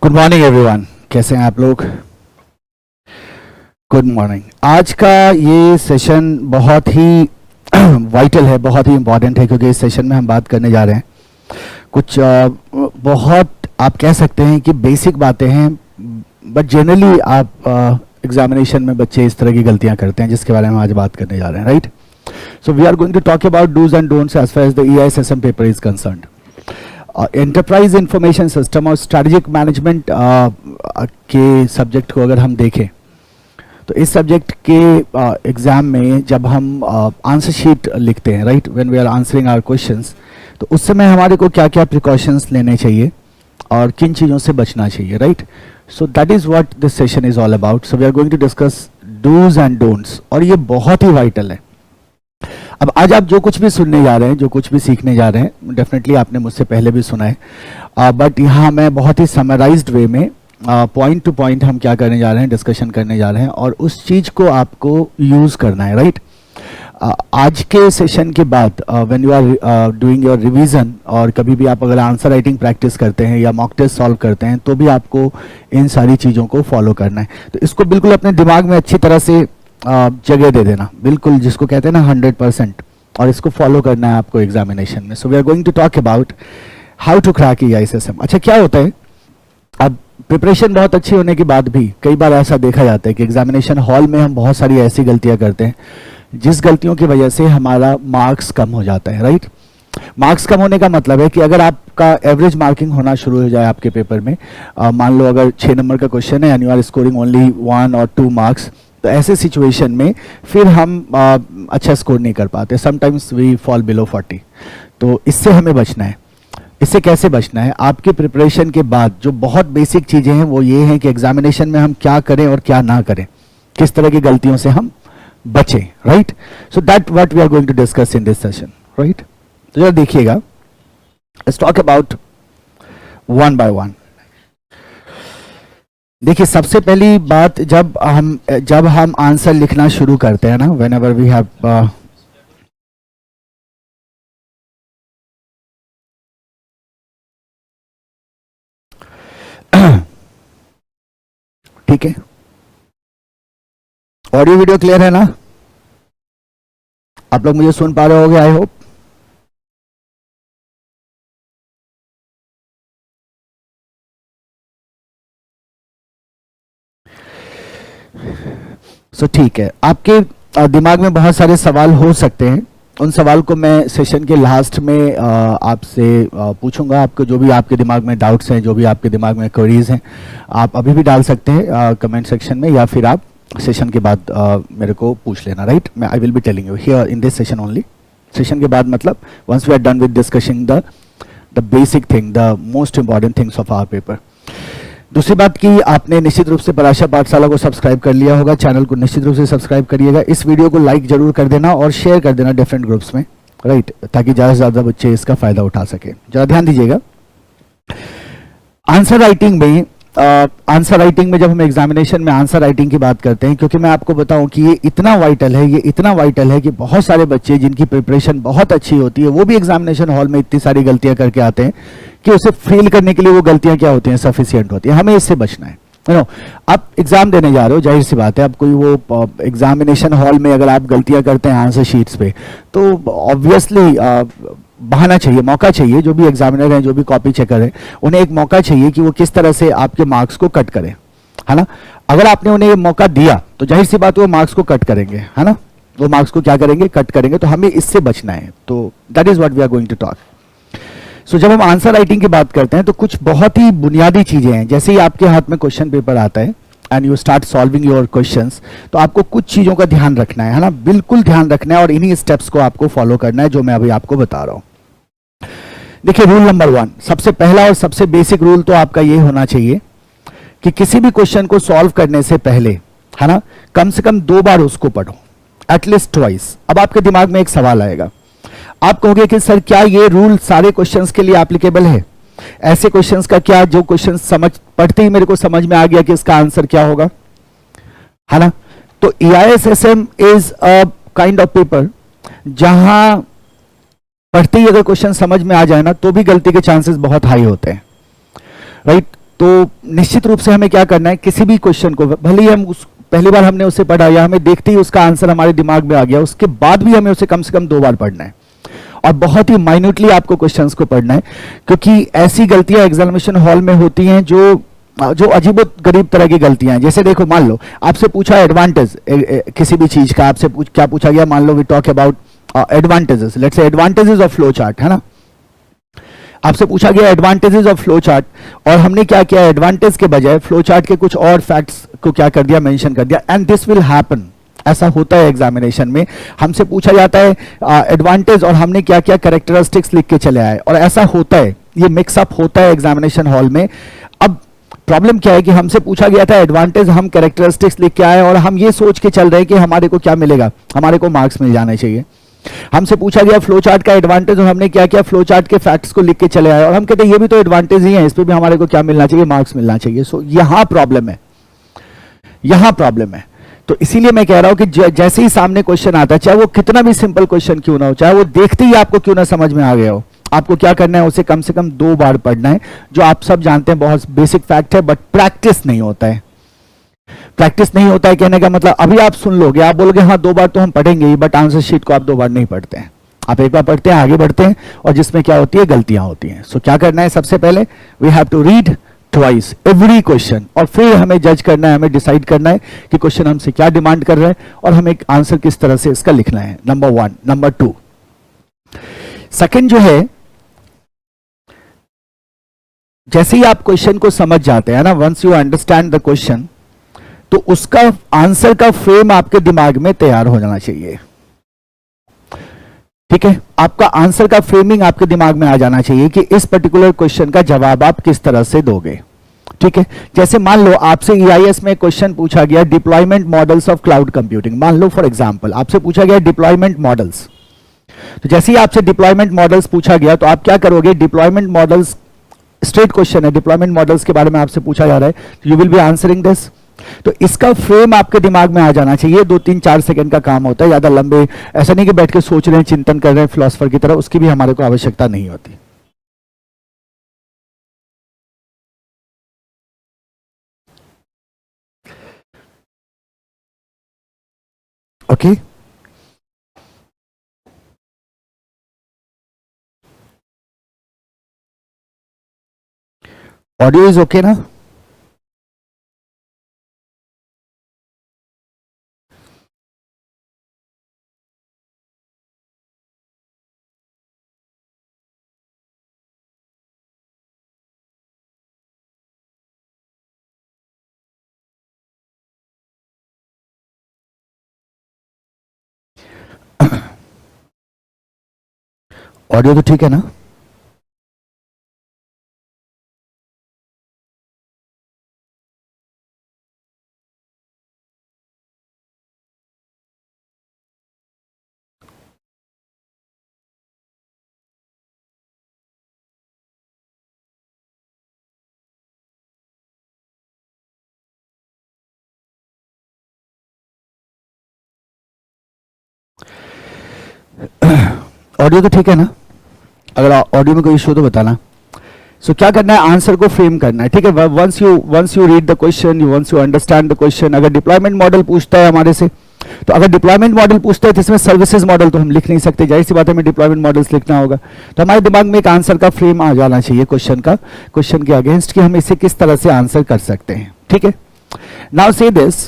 Good morning everyone, कैसे हैं आप लोग? Good morning. आज का ये सेशन बहुत ही वाइटल है, बहुत ही इम्पॉर्टेंट है, क्योंकि इस सेशन में हम बात करने जा रहे हैं कुछ बहुत आप कह सकते हैं कि बेसिक बातें हैं, बट जनरली आप एग्जामिनेशन में बच्चे इस तरह की गलतियां करते हैं जिसके बारे में आज बात करने जा रहे हैं, right? So we are going to talk about dos and don'ts as far as the EISSM paper is concerned. Enterprise information system और स्ट्रैटेजिक मैनेजमेंट के सब्जेक्ट को अगर हम देखें तो इस सब्जेक्ट के एग्जाम में जब हम आंसर शीट लिखते हैं, right, when we are answering our questions, तो उस समय हमारे को क्या क्या प्रिकॉशंस लेने चाहिए और किन चीज़ों से बचना चाहिए, right? So that is what this session is all about. So we are going to discuss dos and don'ts, और ये बहुत ही वाइटल है। अब आज आप जो कुछ भी सुनने जा रहे हैं, जो कुछ भी सीखने जा रहे हैं, डेफिनेटली आपने मुझसे पहले भी सुना है, बट यहाँ मैं बहुत ही समराइज्ड वे में पॉइंट टू पॉइंट हम क्या करने जा रहे हैं, डिस्कशन करने जा रहे हैं, और उस चीज़ को आपको यूज़ करना है, राइट? आज के सेशन के बाद when you are doing your revision, और कभी भी आप अगर आंसर राइटिंग प्रैक्टिस करते हैं या मॉक टेस्ट सॉल्व करते हैं, तो भी आपको इन सारी चीज़ों को फॉलो करना है। तो इसको बिल्कुल अपने दिमाग में अच्छी तरह से जगह दे देना, बिल्कुल जिसको कहते हैं ना 100%, और इसको फॉलो करना है आपको एग्जामिनेशन में। So we are going to talk about how to crack EISSM। अच्छा, क्या होता है, अब प्रिपरेशन बहुत अच्छी होने के बाद भी कई बार ऐसा देखा जाता है कि एग्जामिनेशन हॉल में हम बहुत सारी ऐसी गलतियां करते हैं जिस गलतियों की वजह से हमारा मार्क्स कम हो जाता है, राइट? मार्क्स कम होने का मतलब है कि अगर आपका एवरेज मार्किंग होना शुरू हो जाए आपके पेपर में, मान लो अगर 6 नंबर का क्वेश्चन है and you are scoring only 1 और 2 मार्क्स, तो ऐसे सिचुएशन में फिर हम अच्छा स्कोर नहीं कर पाते, समटाइम्स वी फॉल बिलो 40। तो इससे हमें बचना है। इससे कैसे बचना है? आपकी प्रिपरेशन के बाद जो बहुत बेसिक चीज़ें हैं वो ये हैं कि एग्जामिनेशन में हम क्या करें और क्या ना करें, किस तरह की गलतियों से हम बचें, right? So that what we are going to discuss in this session, right? तो जरा देखिएगा, let's talk about one by one. देखिए, सबसे पहली बात, जब हम आंसर लिखना शुरू करते हैं ना, व्हेन एवर वी हैव ठीक है, ऑडियो वीडियो क्लियर है ना? आप लोग मुझे सुन पा रहे होंगे, आई होप। सो ठीक है, आपके दिमाग में बहुत सारे सवाल हो सकते हैं, उन सवाल को मैं सेशन के लास्ट में आपसे पूछूंगा। आपको जो भी आपके दिमाग में डाउट्स हैं, जो भी आपके दिमाग में क्वेरीज हैं, आप अभी भी डाल सकते हैं कमेंट सेक्शन में, या फिर आप सेशन के बाद मेरे को पूछ लेना, राइट? मैं I will be telling you here in this session only. Session के बाद मतलब once we are done with discussing the basic thing, the most important things of our paper. दूसरी बात कि आपने निश्चित रूप से पराशर पाठशाला को सब्सक्राइब कर लिया होगा, चैनल को निश्चित रूप से सब्सक्राइब करिएगा, इस वीडियो को लाइक जरूर कर देना और शेयर कर देना डिफरेंट ग्रुप्स में, राइट, ताकि ज़्यादा से ज़्यादा बच्चे इसका फायदा उठा सके। जरा ध्यान दीजिएगा, आंसर राइटिंग में जब हम एग्जामिनेशन में आंसर राइटिंग की बात करते हैं, क्योंकि मैं आपको बताऊं कि ये इतना वाइटल है कि बहुत सारे बच्चे जिनकी प्रिपरेशन बहुत अच्छी होती है वो भी एग्जामिनेशन हॉल में इतनी सारी गलतियां करके आते हैं कि उसे फेल करने के लिए वो गलतियां क्या होती हैं, सफिशिएंट होती है। हमें इससे बचना है, नो। आप एग्जाम देने जा रहे हो, जाहिर सी बात है, आप कोई वो एग्जामिनेशन हॉल में अगर आप गलतियां करते हैं आंसर शीट्स पे, तो ऑब्वियसली बहाना चाहिए, मौका चाहिए। जो भी एग्जामिनर हैं, जो भी कॉपी चेकर हैं, उन्हें एक मौका चाहिए कि वो किस तरह से आपके मार्क्स को कट करें, है ना? अगर आपने उन्हें ये मौका दिया तो जाहिर सी बात वो मार्क्स को कट करेंगे, है ना? वो मार्क्स को क्या करेंगे, कट करेंगे। तो हमें इससे बचना है। तो that is what we are going to talk. So जब हम आंसर राइटिंग की बात करते हैं तो कुछ बहुत ही बुनियादी चीजें हैं। जैसे ही आपके हाथ में क्वेश्चन पेपर आता है and you start solving your questions, तो आपको कुछ चीजों का ध्यान रखना है ना? बिल्कुल ध्यान रखना है, और इन्हीं स्टेप्स को आपको फॉलो करना है जो मैं अभी आपको बता रहा हूं। देखिए, रूल नंबर 1, सबसे पहला और सबसे बेसिक रूल तो आपका ये होना चाहिए कि किसी भी क्वेश्चन को सॉल्व करने से पहले, है ना, कम से कम 2 बार उसको पढ़ो, एटलीस्ट ट्वाइस। अब आपके दिमाग में एक सवाल आएगा, आप कहोगे कि सर क्या ये रूल सारे क्वेश्चंस के लिए एप्लीकेबल है? ऐसे क्वेश्चंस का क्या, जो क्वेश्चन पढ़ते ही मेरे को समझ में आ गया कि इसका आंसर क्या होगा, है ना? तो EISSM is a kind of paper जहां पढ़ते ही अगर क्वेश्चन समझ में आ जाए ना, तो भी गलती के चांसेस बहुत हाई होते हैं, राइट? तो निश्चित रूप से हमें क्या करना है, किसी भी क्वेश्चन को, भले ही हम उस पहली बार हमने उसे पढ़ा या हमें देखते ही उसका आंसर हमारे दिमाग में आ गया, उसके बाद भी हमें उसे कम से कम 2 बार पढ़ना है और बहुत ही माइन्यूटली आपको क्वेश्चंस को पढ़ना है, क्योंकि ऐसी गलतियां एग्जामिनेशन हॉल में होती हैं जो अजीबो गरीब तरह की गलतियां हैं। जैसे देखो, मान लो आपसे पूछा एडवांटेज किसी भी चीज का, आपसे क्या पूछा गया, मान लो we talk about advantages, let's say advantages of flow chart, है ना। आपसे पूछा गया एडवांटेजेस ऑफ फ्लो चार्ट और हमने क्या किया, एडवांटेज के बजाय फ्लो चार्ट के कुछ और फैक्ट्स को क्या कर दिया, मेंशन कर दिया। एंड दिस विल हैपन, ऐसा होता है एग्जामिनेशन में। हमसे पूछा जाता है एडवांटेज और हमने क्या किया, कैरेक्टरिस्टिक्स लिख के चले आए, और ऐसा होता है, ये मिक्सअप होता है एग्जामिनेशन हॉल में। अब प्रॉब्लम क्या है कि हमसे पूछा गया था एडवांटेज, हम कैरेक्टरिस्टिक्स लिख के आए और हम ये सोच के चल रहे हैं कि हमारे को क्या मिलेगा, हमारे को मार्क्स मिल जाने चाहिए। हमसे पूछा गया फ्लो चार्ट का एडवांटेज और हमने क्या किया, फ्लो चार्ट के फैक्ट्स को लिख के चले आए और हम कहते हैं ये भी तो एडवांटेज ही है, इस पे भी हमारे को क्या मिलना चाहिए, मार्क्स मिलना चाहिए। सो यहां प्रॉब्लम है, यहां प्रॉब्लम है। तो इसीलिए मैं कह रहा हूं कि जैसे ही सामने क्वेश्चन आता है, चाहे वो कितना भी सिंपल क्वेश्चन क्यों ना हो, चाहे वो देखते ही आपको क्यों ना समझ में आ गया हो, आपको क्या करना है, उसे कम से कम 2 बार पढ़ना है। जो आप सब जानते हैं, बहुत बेसिक फैक्ट है, बट प्रैक्टिस नहीं होता है। प्रैक्टिस नहीं होता है कहने का मतलब, अभी आप सुन लोगे, आप बोलोगे हाँ 2 बार तो हम पढ़ेंगे ही, बट आंसर शीट को आप 2 बार नहीं पढ़ते हैं, आप एक बार पढ़ते हैं, आगे बढ़ते हैं, और जिसमें क्या होती है, गलतियां होती हैं। सो क्या करना है, सबसे पहले we have to read twice every question, और फिर हमें जज करना है, हमें डिसाइड करना है कि क्वेश्चन हमसे क्या डिमांड कर रहा है और हमें आंसर किस तरह से इसका लिखना है। नंबर 1। नंबर 2, सेकंड जो है, जैसे ही आप क्वेश्चन को समझ जाते हैं ना, once you understand the question, तो उसका आंसर का फ्रेम आपके दिमाग में तैयार हो जाना चाहिए। ठीक है, आपका आंसर का फ्रेमिंग आपके दिमाग में आ जाना चाहिए कि इस पर्टिकुलर क्वेश्चन का जवाब आप किस तरह से दोगे। ठीक है, जैसे मान लो आपसे EIS में क्वेश्चन पूछा गया, deployment models of cloud computing, मान लो फॉर एग्जांपल आपसे पूछा गया डिप्लॉयमेंट मॉडल्स। तो जैसे ही आपसे डिप्लॉयमेंट मॉडल्स पूछा गया, तो आप क्या करोगे, डिप्लॉयमेंट मॉडल्स, स्ट्रेट क्वेश्चन है, डिप्लॉयमेंट मॉडल्स के बारे में आपसे पूछा जा रहा है, you will be answering this. तो इसका फ्रेम आपके दिमाग में आ जाना चाहिए। 2-3-4 सेकंड का काम होता है, ज्यादा लंबे ऐसा नहीं कि बैठ के सोच रहे हैं, चिंतन कर रहे हैं फिलोसफर की तरह, उसकी भी हमारे को आवश्यकता नहीं होती। ओके, ऑडियो इज ओके ना? ऑडियो तो ठीक है ना? ऑडियो तो ठीक है ना? अगर ऑडियो में कोई इशू तो बताना। सो क्या करना है, आंसर को फ्रेम करना है। ठीक है, once you read the question, once you understand the question. अगर डिप्लॉयमेंट मॉडल पूछता है हमारे से, तो अगर डिप्लॉयमेंट मॉडल पूछता है तो इसमें सर्विसेज मॉडल तो हम लिख नहीं सकते, जाहिर सी बात है, हमें डिप्लॉयमेंट मॉडल्स लिखना होगा। तो हमारे दिमाग में एक आंसर का फ्रेम आ जाना चाहिए क्वेश्चन के अगेंस्ट, कि हम इसे किस तरह से आंसर कर सकते हैं। ठीक है, now say this,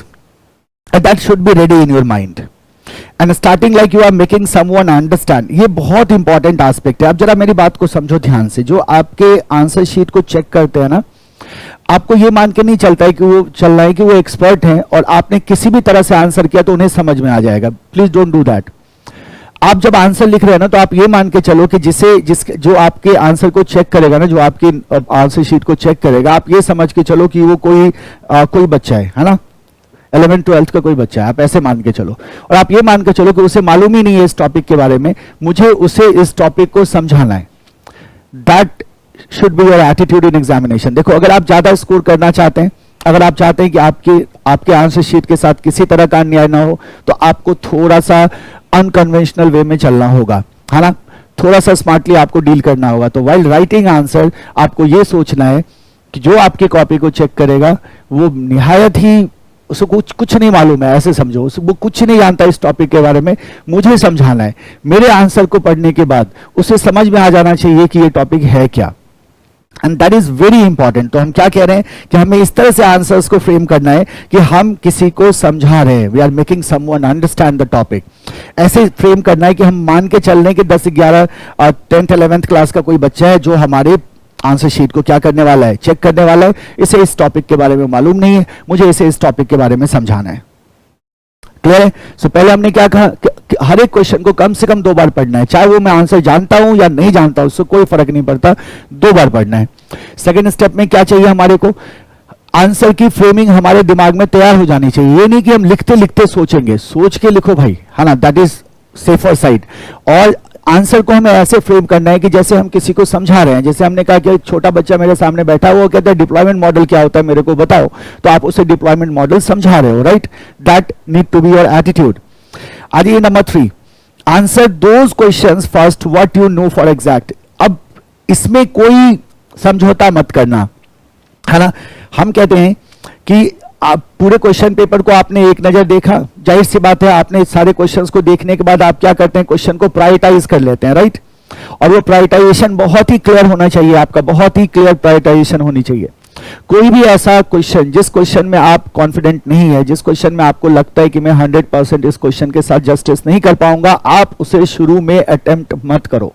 that should be ready in your mind and starting like you are making someone understand. ये बहुत इंपॉर्टेंट एस्पेक्ट है। अब जरा मेरी बात को समझो ध्यान से। जो आपके आंसर शीट को चेक करते हैं ना, आपको ये मान के नहीं चलता है कि वो एक्सपर्ट हैं और आपने किसी भी तरह से आंसर किया तो उन्हें समझ में आ जाएगा। Please don't do that. आप जब आंसर लिख रहे हैं ना, तो आप ये मान के चलो कि जो आपके आंसर को चेक करेगा ना, जो आपकी आंसर शीट को चेक करेगा, आप ये समझ के चलो कि वो कोई बच्चा है ना, 11th-12th का कोई बच्चा है, आप ऐसे मान के चलो। और आप ये मान के चलो कि उसे मालूम ही नहीं है इस टॉपिक के बारे में, मुझे उसे इस टॉपिक को समझाना है। That should B your attitude in examination. देखो, अगर आप ज्यादा स्कोर करना चाहते हैं, अगर आप चाहते हैं कि आपके आंसर शीट के साथ किसी तरह का अन्याय ना हो, तो आपको थोड़ा सा अनकन्वेंशनल वे में चलना होगा, है ना, थोड़ा सा स्मार्टली आपको डील करना होगा। तो वाइल राइटिंग आंसर आपको ये सोचना है कि जो आपकी कॉपी को चेक करेगा वो निहायत ही उसको कुछ नहीं मालूम है, ऐसे समझो, वो कुछ नहीं जानता इस टॉपिक के बारे में, मुझे समझाना है। मेरे आंसर को पढ़ने के बाद उसे समझ में आ जाना चाहिए कि ये टॉपिक है क्या, and that is very important. तो हम क्या कह रहे हैं कि हमें इस तरह से आंसर्स को फ्रेम करना है कि हम किसी को समझा रहे हैं, we are making someone understand the topic. ऐसे फ्रेम करना है कि हम मान के चल रहे हैं कि 10, 11, 10th 11th क्लास का कोई बच्चा है जो हमारे आंसर शीट को क्या करने वाला है, चेक करने वाला है। इसे इस टॉपिक के बारे में मालूम नहीं है, मुझे इसे इस टॉपिक के बारे में समझाना है। क्लियर है? सो पहले हमने क्या कहा कि हर एक क्वेश्चन को कम से कम 2 बार पढ़ना है, चाहे वो मैं आंसर जानता हूं या नहीं जानता, उससे कोई फर्क नहीं पड़ता, 2 बार पढ़ना है। सेकेंड स्टेप में क्या चाहिए हमारे को, आंसर की फ्रेमिंग हमारे दिमाग में तैयार हो जानी चाहिए। ये नहीं कि हम लिखते लिखते सोचेंगे, सोच के लिखो भाई, है ना, दैट इज सेफर साइड। और आंसर को हमें ऐसे फ्रेम करना है कि जैसे हम किसी को समझा रहे हैं। जैसे हमने कहा कि एक छोटा बच्चा मेरे सामने बैठा हुआ, वो कहता है डिप्लॉयमेंट मॉडल क्या होता है मेरे को बताओ, तो आप उसे डिप्लॉयमेंट मॉडल समझा रहे हो, right? That need to be your attitude. आइए number 3, answer those questions first what you know for exact. अब इसमें कोई समझौता मत करना, है ना। हम कहते हैं कि आप पूरे क्वेश्चन पेपर को आपने एक नजर देखा, जाहिर सी बात है आपने सारे क्वेश्चंस को देखने के बाद आप क्या करते हैं, क्वेश्चन को प्रायोरिटाइज कर लेते हैं, राइट? और वो प्रायोरिटाइजेशन बहुत ही क्लियर होना चाहिए, आपका बहुत ही क्लियर प्रायोरिटाइजेशन होनी चाहिए। कोई भी ऐसा क्वेश्चन जिस क्वेश्चन में आप कॉन्फिडेंट नहीं है, जिस क्वेश्चन में आपको लगता है कि मैं 100% इस क्वेश्चन के साथ जस्टिस नहीं कर पाऊंगा, आप उसे शुरू में अटेम्प्ट मत करो,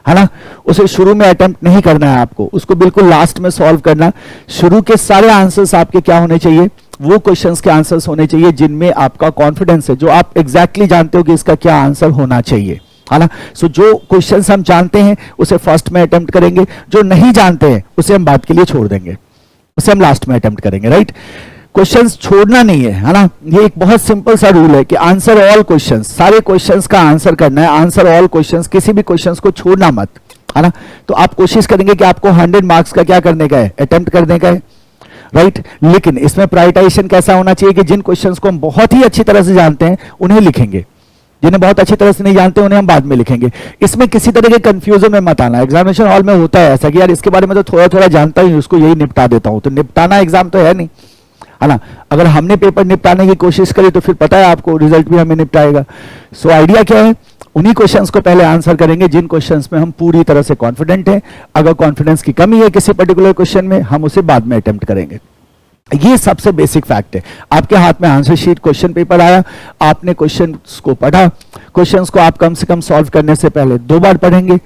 है ना। उसे शुरू में अटेम्प्ट नहीं करना है आपको, उसको बिल्कुल लास्ट में सॉल्व करना। शुरू के सारे आंसर्स आपके क्या होने चाहिए, वो क्वेश्चंस के आंसर्स होने चाहिए जिनमें आपका कॉन्फिडेंस है, जो आप एग्जैक्टली जानते हो कि इसका क्या आंसर होना चाहिए, है ना। सो जो क्वेश्चंस हम जानते हैं उसे फर्स्ट में अटेम्प्ट करेंगे, जो नहीं जानते हैं उसे हम बाद के लिए छोड़ देंगे, उसे हम लास्ट में अटेम्प्ट करेंगे, राइट? क्वेश्चंस छोड़ना नहीं है ना। ये एक बहुत सिंपल सा रूल है कि आंसर ऑल क्वेश्चंस, सारे क्वेश्चंस का आंसर करना है, आंसर ऑल क्वेश्चंस, किसी भी क्वेश्चंस को छोड़ना मत, है ना। तो आप कोशिश करेंगे कि आपको 100 मार्क्स का क्या करने का है, अटेम्प्ट करने का है, राइट? लेकिन इसमें प्रायोरिटाइजेशन कैसा होना चाहिए कि जिन क्वेश्चंस को हम बहुत ही अच्छी तरह से जानते हैं उन्हें लिखेंगे, जिन्हें बहुत अच्छी तरह से नहीं जानते उन्हें हम बाद में लिखेंगे। इसमें किसी तरह के कंफ्यूजन में मत आना। एग्जामिनेशन हॉल में होता है ऐसा कि यार इसके बारे में तो थोड़ा थोड़ा जानता ही, उसको यही निपटा देता हूं, तो निपटाना एग्जाम तो है नहीं, है ना। अगर हमने पेपर निपटाने की कोशिश करी तो फिर पता है आपको रिजल्ट भी हमें निपटाएगा। सो आइडिया क्या है, उन्हीं क्वेश्चंस को पहले आंसर करेंगे जिन क्वेश्चंस में हम पूरी तरह से कॉन्फिडेंट हैं। अगर कॉन्फिडेंस की कमी है किसी पर्टिकुलर क्वेश्चन में, हम उसे बाद में अटेम्प्ट करेंगे। ये सबसे बेसिक फैक्ट है। आपके हाथ में आंसर शीट, क्वेश्चन पेपर आया, आपने क्वेश्चंस को पढ़ा, क्वेश्चंस को आप कम से कम सॉल्व करने से पहले 2 बार पढ़ेंगे,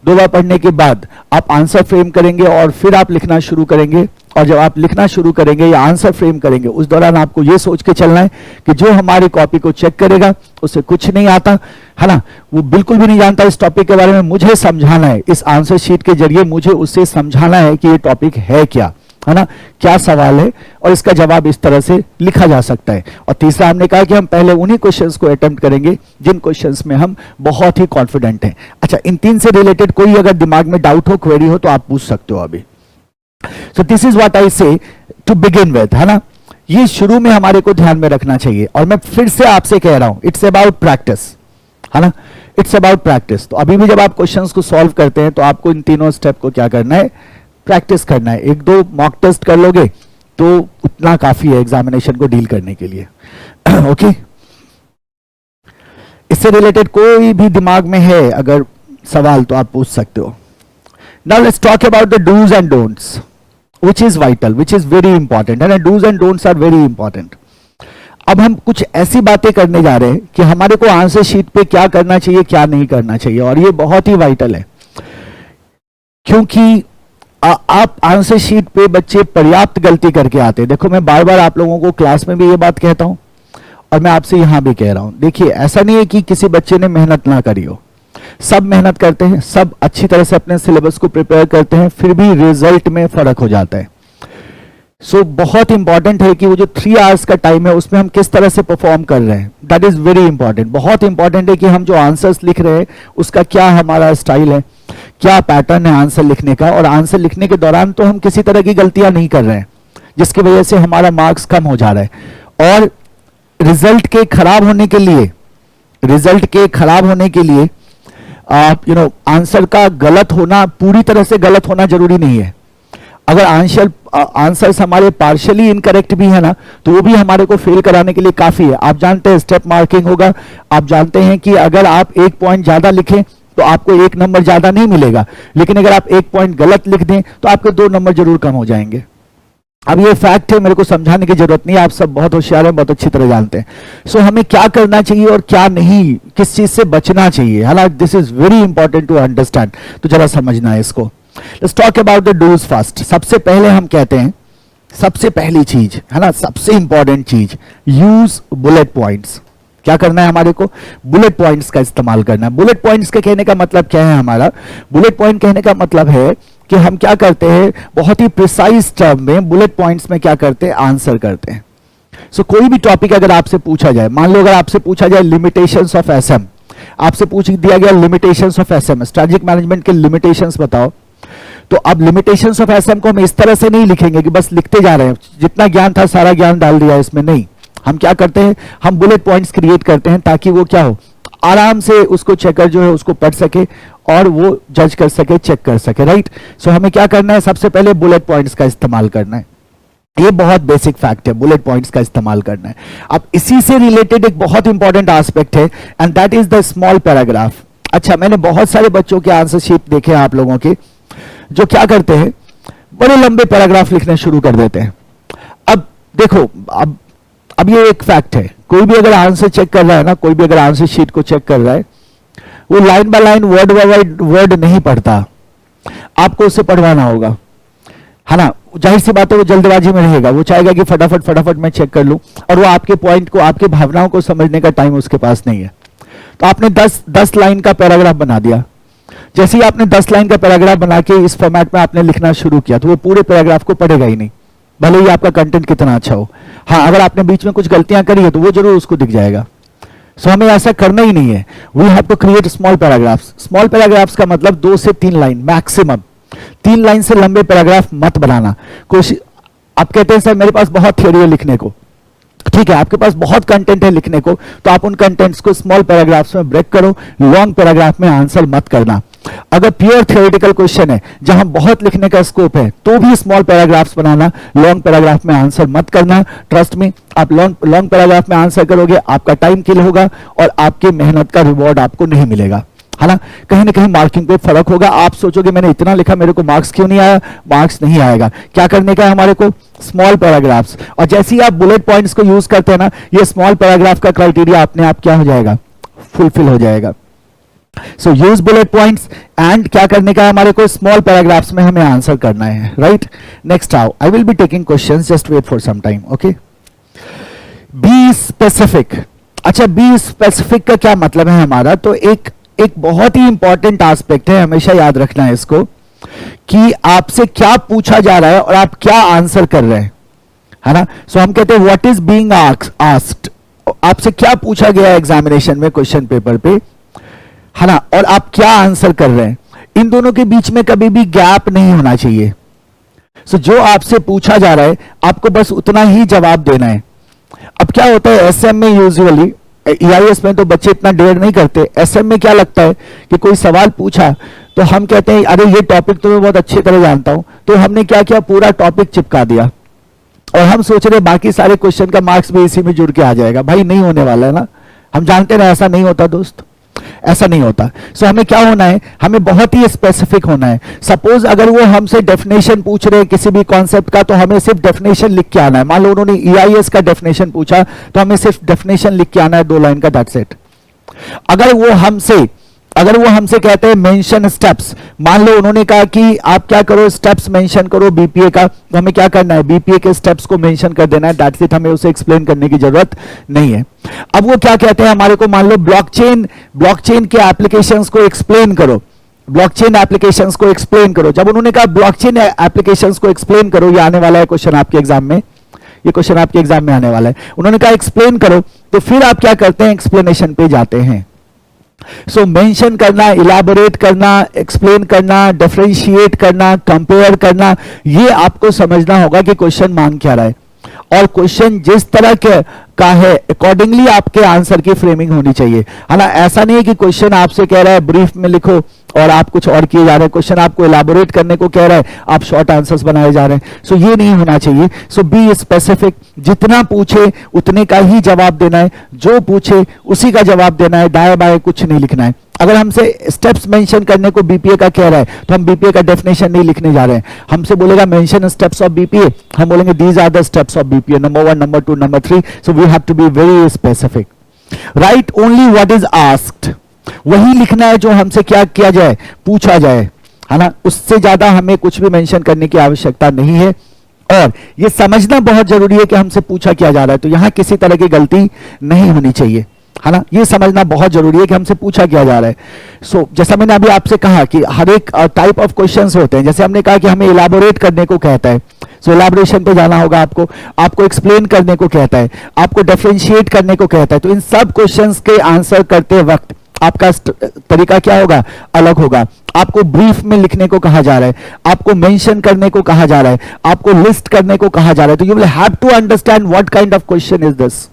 2 बार पढ़ने के बाद आप आंसर फ्रेम करेंगे और फिर आप लिखना शुरू करेंगे। और जब आप लिखना शुरू करेंगे या आंसर फ्रेम करेंगे, उस दौरान आपको ये सोच के चलना है कि जो हमारी कॉपी को चेक करेगा उसे कुछ नहीं आता, है ना, वो बिल्कुल भी नहीं जानता इस टॉपिक के बारे में, मुझे समझाना है, इस आंसर शीट के जरिए मुझे उससे समझाना है कि ये टॉपिक है क्या, है ना, क्या सवाल है और इसका जवाब इस तरह से लिखा जा सकता है। और तीसरा हमने कहा कि हम पहले उन्हीं क्वेश्चंस को अटेम्प्ट करेंगे जिन क्वेश्चंस में हम बहुत ही कॉन्फिडेंट हैं। अच्छा, इन 3 से रिलेटेड कोई अगर दिमाग में डाउट हो, क्वेरी हो, तो आप पूछ सकते हो अभी। So this is what I से टू बिगिन विद, है ना। ये शुरू में हमारे को ध्यान में रखना चाहिए। और मैं फिर से आपसे कह रहा हूं, इट्स अबाउट प्रैक्टिस, है ना, इट्स अबाउट प्रैक्टिस। तो अभी भी जब आप क्वेश्चंस को सॉल्व करते हैं तो आपको इन तीनों स्टेप को क्या करना है, प्रैक्टिस करना है। 1-2 मॉक टेस्ट कर लोगे तो उतना काफी है एग्जामिनेशन को डील करने के लिए। ओके, इससे रिलेटेड कोई भी दिमाग में है अगर सवाल तो आप पूछ सकते हो। Now let's talk about the dos and don'ts, which is vital, which is very important, and do's and don'ts are very important. अब हम कुछ ऐसी बातें करने जा रहे हैं कि हमारे को आंसर शीट पे क्या करना चाहिए, क्या नहीं करना चाहिए, और ये बहुत ही वाइटल है। क्योंकि आप आंसर शीट पे बच्चे पर्याप्त गलती करके आते हैं। देखो, मैं बार बार आप लोगों को क्लास में भी ये बात कहता हूं और मैं आपसे यहां भी कह रहा हूं। देखिए, ऐसा नहीं है कि किसी बच्चे ने मेहनत ना करी हो, सब मेहनत करते हैं, सब अच्छी तरह से अपने सिलेबस को प्रिपेयर करते हैं, फिर भी रिजल्ट में फर्क हो जाता है। सो बहुत इंपॉर्टेंट है कि वो जो 3 आवर्स का टाइम है उसमें हम किस तरह से परफॉर्म कर रहे हैं, दैट इज वेरी इंपॉर्टेंट। बहुत इंपॉर्टेंट है कि हम जो आंसर्स लिख रहे हैं उसका क्या हमारा स्टाइल है, क्या पैटर्न है आंसर लिखने का, और आंसर लिखने के दौरान तो हम किसी तरह की गलतियां नहीं कर रहे हैं जिसकी वजह से हमारा मार्क्स कम हो जा रहा है। और रिजल्ट के खराब होने के लिए आंसर का गलत होना, पूरी तरह से गलत होना जरूरी नहीं है। अगर आंसर्स हमारे पार्शियली इनकरेक्ट भी है ना, तो वो भी हमारे को फेल कराने के लिए काफी है। आप जानते हैं स्टेप मार्किंग होगा, आप जानते हैं कि अगर आप एक पॉइंट ज्यादा लिखें तो आपको एक नंबर ज्यादा नहीं मिलेगा, लेकिन अगर आप एक पॉइंट गलत लिख दें तो आपके 2 नंबर जरूर कम हो जाएंगे। अब ये फैक्ट है, मेरे को समझाने की जरूरत नहीं है, आप सब बहुत होशियार हैं, बहुत अच्छी तरह जानते हैं। सो हमें क्या करना चाहिए और क्या नहीं, किस चीज से बचना चाहिए, है ना, this is very important to understand. तो जरा समझना है इसको। Let's talk about the dos first. सबसे पहले हम कहते हैं, सबसे पहली चीज है ना, सबसे इंपॉर्टेंट चीज, यूज बुलेट पॉइंट्स। क्या करना है हमारे को? बुलेट पॉइंट्स का इस्तेमाल करना है। बुलेट पॉइंट्स के कहने का मतलब क्या है हमारा? बुलेट पॉइंट कहने का मतलब है कि हम क्या करते हैं, बहुत ही प्रिसाइज टर्म में बुलेट पॉइंट्स में क्या करते हैं, आंसर करते हैं। सो कोई भी टॉपिक अगर आपसे पूछा जाए, मान लो अगर आपसे पूछा जाए लिमिटेशंस ऑफ एसएम, आपसे पूछ दिया गया limitations of SM, strategic management के लिमिटेशंस बताओ, तो अब लिमिटेशंस ऑफ एसएम को हम इस तरह से नहीं लिखेंगे कि बस लिखते जा रहे हैं, जितना ज्ञान था सारा ज्ञान डाल दिया इसमें, नहीं। हम क्या करते हैं, हम बुलेट पॉइंट्स क्रिएट करते हैं ताकि वो क्या हो, आराम से उसको चेकर जो है उसको पढ़ सके और वो जज कर सके, चेक कर सके, राइट। सो हमें क्या करना है, सबसे पहले बुलेट पॉइंट्स का इस्तेमाल करना है। ये बहुत बेसिक फैक्ट है, बुलेट पॉइंट्स का इस्तेमाल करना है। अब इसी से रिलेटेड एक बहुत इंपॉर्टेंट एस्पेक्ट है, and that is the small paragraph. अच्छा, मैंने बहुत सारे बच्चों के आंसर शीट देखे हैं आप लोगों के, जो क्या करते हैं, बड़े लंबे पैराग्राफ लिखने शुरू कर देते हैं। अब देखो, अब ये एक फैक्ट है, कोई भी अगर आंसर चेक कर रहा है ना, कोई भी अगर आंसर शीट को चेक कर रहा है, वो line by line, word by word नहीं पढ़ता, आपको उससे पढ़वाना होगा, है ना। जाहिर सी बात है वो जल्दबाजी में रहेगा, वो चाहेगा कि फटाफट फटाफट मैं चेक कर लूं, और वो आपके पॉइंट को, आपकी भावनाओं को समझने का टाइम उसके पास नहीं है। तो आपने 10 लाइन का पैराग्राफ बना दिया। जैसे ही आपने 10 लाइन का पैराग्राफ बना के इस फॉर्मेट में आपने लिखना शुरू किया, तो वो पूरे पैराग्राफ को पढ़ेगा ही नहीं, भले ही आपका कंटेंट कितना अच्छा हो। हाँ, अगर आपने बीच में कुछ गलतियां करी है तो वो जरूर उसको दिख जाएगा। सो हमें ऐसा करना ही नहीं है। We have to create small paragraphs. Small paragraphs का मतलब 2 से 3 लाइन मैक्सिमम। 3 लाइन से लंबे पैराग्राफ मत बनाना। कोशिश, आप कहते हैं सर मेरे पास बहुत थ्योरी है लिखने को, ठीक है, आपके पास बहुत कंटेंट है लिखने को, तो आप उन कंटेंट्स को स्मॉल पैराग्राफ्स में ब्रेक करो, लॉन्ग पैराग्राफ में आंसर मत करना। अगर प्योर थ्योरेटिकल क्वेश्चन है जहां बहुत लिखने का स्कोप है, तो भी स्मॉल पैराग्राफ्स बनाना, लॉन्ग पैराग्राफ में आंसर मत करना। ट्रस्ट में, आप लॉन्ग पैराग्राफ में आंसर करोगे, आपका टाइम किल होगा और आपकी मेहनत का रिवॉर्ड आपको नहीं मिलेगा, है ना। कहीं ना कहीं मार्किंग पे फर्क होगा। आप सोचोगे मैंने इतना लिखा, मेरे को मार्क्स क्यों नहीं आया? मार्क्स नहीं आएगा। क्या करने का है हमारे को? Small paragraphs. और जैसे ही आप बुलेट पॉइंट्स को यूज करते हैं ना, ये स्मॉल पैराग्राफ का क्राइटेरिया अपने आप क्या हो जाएगा, फुलफिल हो जाएगा। सो यूज बुलेट पॉइंट्स, एंड क्या करने का है हमारे को, स्मॉल पैराग्राफ्स में हमें आंसर करना है, राइट। नेक्स्ट आओ, I will be taking questions, just wait for some time, okay. Be specific. अच्छा, बी स्पेसिफिक का क्या मतलब है हमारा? तो एक बहुत ही इंपॉर्टेंट एस्पेक्ट है, हमेशा याद रखना है इसको, कि आपसे क्या पूछा जा रहा है और आप क्या आंसर कर रहे हैं, है ना। सो हम कहते हैं व्हाट इज बीइंग आस्क्ड, आपसे क्या पूछा गया है एग्जामिनेशन में, क्वेश्चन पेपर पे, है ना, और आप क्या आंसर कर रहे हैं। इन दोनों के बीच में कभी भी गैप नहीं होना चाहिए। सो जो आपसे पूछा जा रहा है आपको बस उतना ही जवाब देना है। अब क्या होता है एसएम में, यूजुअली ईआईएस में तो बच्चे इतना डेयर नहीं करते, एसएम में क्या लगता है कि कोई सवाल पूछा तो हम कहते हैं अरे ये टॉपिक तो मैं बहुत अच्छी तरह जानता हूं, तो हमने क्या किया, पूरा टॉपिक चिपका दिया और हम सोच रहे बाकी सारे क्वेश्चन का मार्क्स भी इसी में जुड़ के आ जाएगा। भाई नहीं होने वाला है ना, हम जानते ना, ऐसा नहीं होता दोस्त, ऐसा नहीं होता। सो हमें क्या होना है, हमें बहुत ही स्पेसिफिक होना है। सपोज अगर वो हमसे डेफिनेशन पूछ रहे हैं किसी भी कॉन्सेप्ट का, तो हमें सिर्फ डेफिनेशन लिख के आना है। मान लो उन्होंने ईआईएस का डेफिनेशन पूछा, तो हमें सिर्फ डेफिनेशन लिख के आना है, 2 लाइन का, दैट्स इट। अगर वो हमसे कहते हैं मेंशन स्टेप्स, मान लो उन्होंने कहा कि आप क्या करो, स्टेप्स मेंशन करो बीपीए का, तो हमें क्या करना है, बीपीए के स्टेप्स को मेंशन कर देना है, दैट्स इट। हमें उसे एक्सप्लेन करने की जरूरत नहीं है। अब वो क्या कहते हैं हमारे को, मान लो ब्लॉकचेन के एप्लीकेशंस को एक्सप्लेन करो, ब्लॉकचेन एप्लीकेशंस को एक्सप्लेन करो। जब उन्होंने कहा ब्लॉकचेन एप्लीकेशंस को एक्सप्लेन करो, ये आने वाला है क्वेश्चन आपके एग्जाम में, ये क्वेश्चन आपके एग्जाम में आने वाला है, उन्होंने कहा एक्सप्लेन करो, तो फिर आप क्या करते हैं, एक्सप्लेनेशन पे जाते हैं। सो मेंशन करना, इलाबोरेट करना, एक्सप्लेन करना, डिफरेंशिएट करना, कंपेयर करना, ये आपको समझना होगा कि क्वेश्चन मांग क्या रहा है, और क्वेश्चन जिस तरह का है अकॉर्डिंगली आपके आंसर की फ्रेमिंग होनी चाहिए, है ना। ऐसा नहीं है कि क्वेश्चन आपसे कह रहा है ब्रीफ में लिखो, और आप कुछ और किए जा रहे हैं, क्वेश्चन आपको इलाबोरेट करने को कह रहा है, आप शॉर्ट आंसर्स बनाए जा रहे हैं। सो ये नहीं होना चाहिए। सो बी स्पेसिफिक, जितना पूछे उतने का ही जवाब देना है, जो पूछे उसी का जवाब देना है, दाएं बाएं कुछ नहीं लिखना है। अगर हमसे स्टेप्स मेंशन करने को बीपीए का कह रहा है तो हम बीपीए का डेफिनेशन नहीं लिखने जा रहे हैं। हमसे बोलेगा मेंशन स्टेप्स ऑफ बीपीए, हम बोलेंगे these are the steps of BPA, number 1, number 2, number 3। So we have to be very specific. Right only what is asked, वही लिखना है जो हमसे क्या किया जाए, पूछा जाए, है ना। उससे ज्यादा हमें कुछ भी मेंशन करने की आवश्यकता नहीं है। और ये समझना बहुत जरूरी है कि हमसे पूछा क्या जा रहा है, तो यहां किसी तरह की गलती नहीं होनी चाहिए, है ना। ये समझना बहुत जरूरी है कि हमसे पूछा क्या जा रहा है। सो जैसा मैंने अभी आपसे कहा कि हर एक टाइप ऑफ क्वेश्चंस होते हैं। जैसे हमने कहा कि हमें इलाबोरेट करने को कहता है, सो इलाबोरेशन पे जाना होगा आपको एक्सप्लेन करने को कहता है, आपको डिफरेंशिएट करने को कहता है। तो इन सब क्वेश्चंस के आंसर करते वक्त आपका तरीका क्या होगा, अलग होगा। आपको ब्रीफ में लिखने को कहा जा रहा है, आपको मेंशन करने को कहा जा रहा है, आपको लिस्ट करने को कहा जा रहा है। तो you will have to understand what kind of question is this.